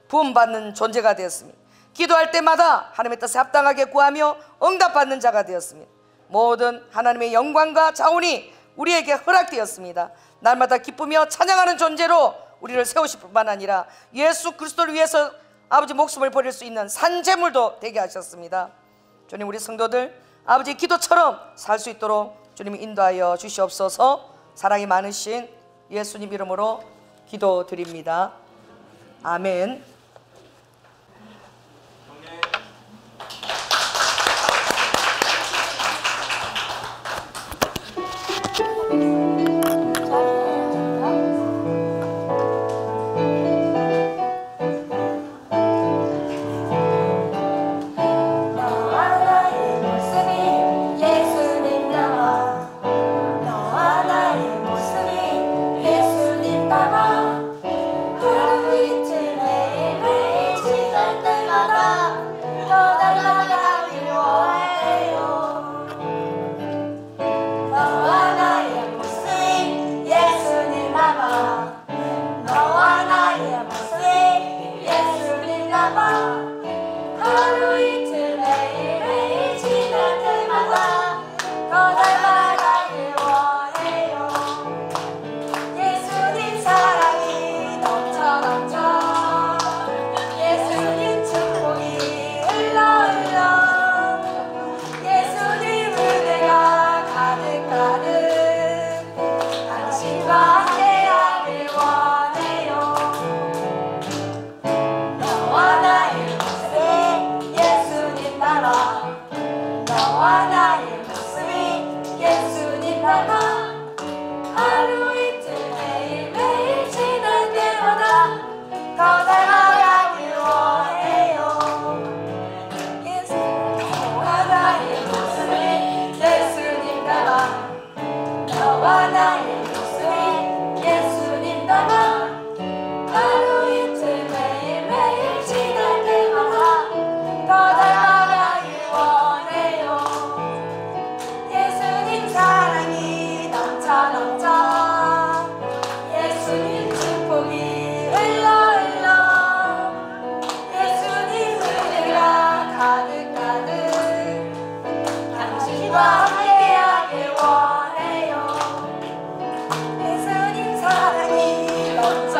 A: 부음받는 존재가 되었습니다. 기도할 때마다 하나님의 뜻에 합당하게 구하며 응답받는 자가 되었습니다. 모든 하나님의 영광과 자원이 우리에게 허락되었습니다. 날마다 기쁘며 찬양하는 존재로 우리를 세우실 뿐만 아니라 예수 그리스도를 위해서 아버지 목숨을 버릴 수 있는 산재물도 되게 하셨습니다. 주님, 우리 성도들 아버지 기도처럼 살 수 있도록 주님이 인도하여 주시옵소서. 사랑이 많으신 예수님 이름으로 기도드립니다. 아멘.
B: 너와 나의 목소리 예수님 닮아 하루 이틀 매일매일 지날 때마다 더 닮아가길 원해요. 예수님 사랑이 넘쳐 예수님 축복이 흘러 예수님 은혜가 가득가득 당신과 함께하길 원해요. 예수님 사랑이 넘쳐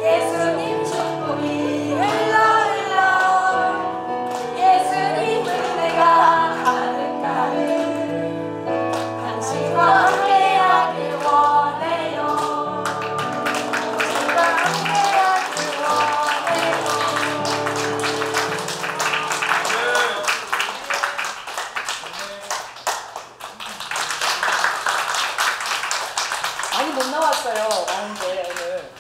B: 예수님 축복이 흘러 예수님 은혜가 가득가득 당신과 함께하길 원해요. 당신과 함께하길 원해요.
A: 많이 못 나왔어요. 많은데 오늘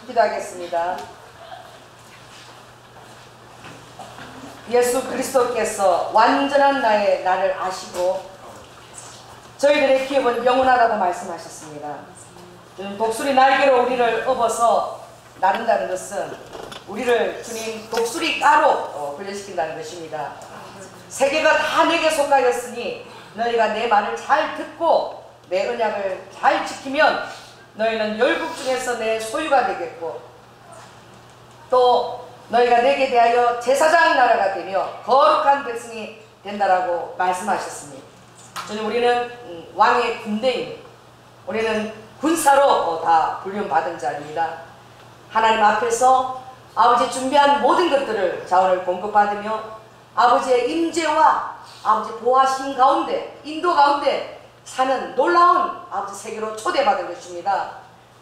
A: 기도하겠습니다. 예수 그리스도께서 완전한 나를 아시고 저희들의 기업은 영원하다고 말씀하셨습니다. 독수리 날개로 우리를 업어서 나른다는 것은 우리를 주님 독수리 까로 훈련시킨다는 것입니다. 세계가 다 내게 속하였으니 너희가 내 말을 잘 듣고 내 언약을 잘 지키면 너희는 열국 중에서 내 소유가 되겠고 또 너희가 내게 대하여 제사장 나라가 되며 거룩한 백성이 된다라고 말씀하셨습니다. 주님, 우리는 왕의 군대입니다. 우리는 군사로 다 훈련받은 자입니다. 하나님 앞에서 아버지 준비한 모든 것들을 자원을 공급받으며 아버지의 임재와 아버지 보호하심 가운데 인도 가운데 사는 놀라운 아버지 세계로 초대받은 것입니다.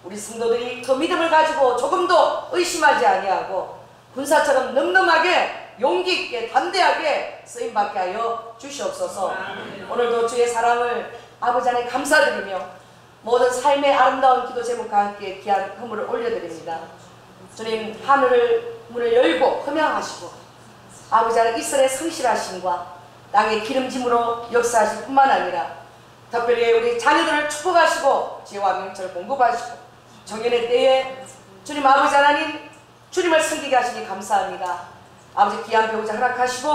A: 우리 성도들이 그 믿음을 가지고 조금도 의심하지 아니하고 군사처럼 늠름하게 용기 있게 담대하게 쓰임받게 하여 주시옵소서. 오늘도 주의 사랑을 아버지 안에 감사드리며 모든 삶의 아름다운 기도 제목과 함께 귀한 헌물을 올려드립니다. 주님, 하늘을 문을 열고 흠양하시고 아버지 안에 이스라엘의 성실하심과 땅의 기름짐으로 역사하실 뿐만 아니라 특별히 우리 자녀들을 축복하시고 지혜와 명철을 공급하시고 정년의 때에 주님 아버지 하나님 주님을 섬기게 하시니 감사합니다. 아버지 귀한 배우자 허락하시고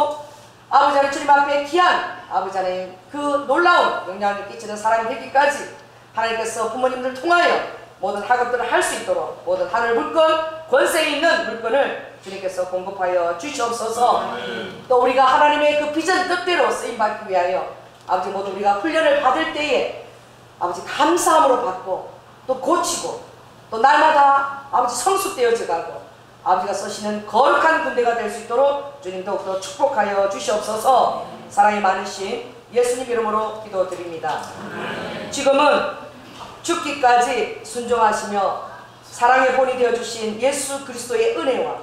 A: 아버지 하나님 주님 앞에 귀한 아버지 하나님 그 놀라운 영향을 끼치는 사람이 되기까지 하나님께서 부모님들 통하여 모든 학업들을 할 수 있도록 모든 하늘 물건, 권세 있는 물건을 주님께서 공급하여 주시옵소서. 또 우리가 하나님의 그 비전 뜻대로 쓰임받기 위하여 아버지 모두 우리가 훈련을 받을 때에 아버지 감사함으로 받고 또 고치고 또 날마다 아버지 성숙되어져 가고 아버지가 쓰시는 거룩한 군대가 될 수 있도록 주님 더욱더 축복하여 주시옵소서. 사랑이 많으신 예수님 이름으로 기도드립니다. 지금은 죽기까지 순종하시며 사랑의 본이 되어주신 예수 그리스도의 은혜와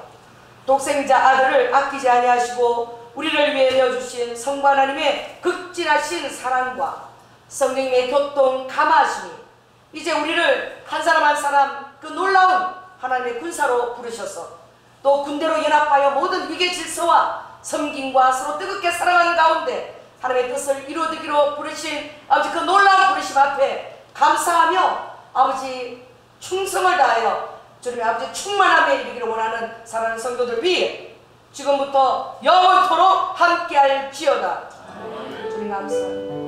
A: 독생자 아들을 아끼지 아니하시고 우리를 위해 내어주신 성부 하나님의 극진하신 사랑과 성령님의 교통 감화하심이 이제 우리를 한 사람 한 사람 그 놀라운 하나님의 군사로 부르셔서 또 군대로 연합하여 모든 위계 질서와 섬김과 서로 뜨겁게 사랑하는 가운데 하나님의 뜻을 이루어지기로 부르신 아버지 그 놀라운 부르심 앞에 감사하며 아버지 충성을 다하여 주님의 아버지 충만함에 이르기를 원하는 사랑하는 성도들 위해 지금부터 영원토록 함께할 지어다. 주님 감사합니다.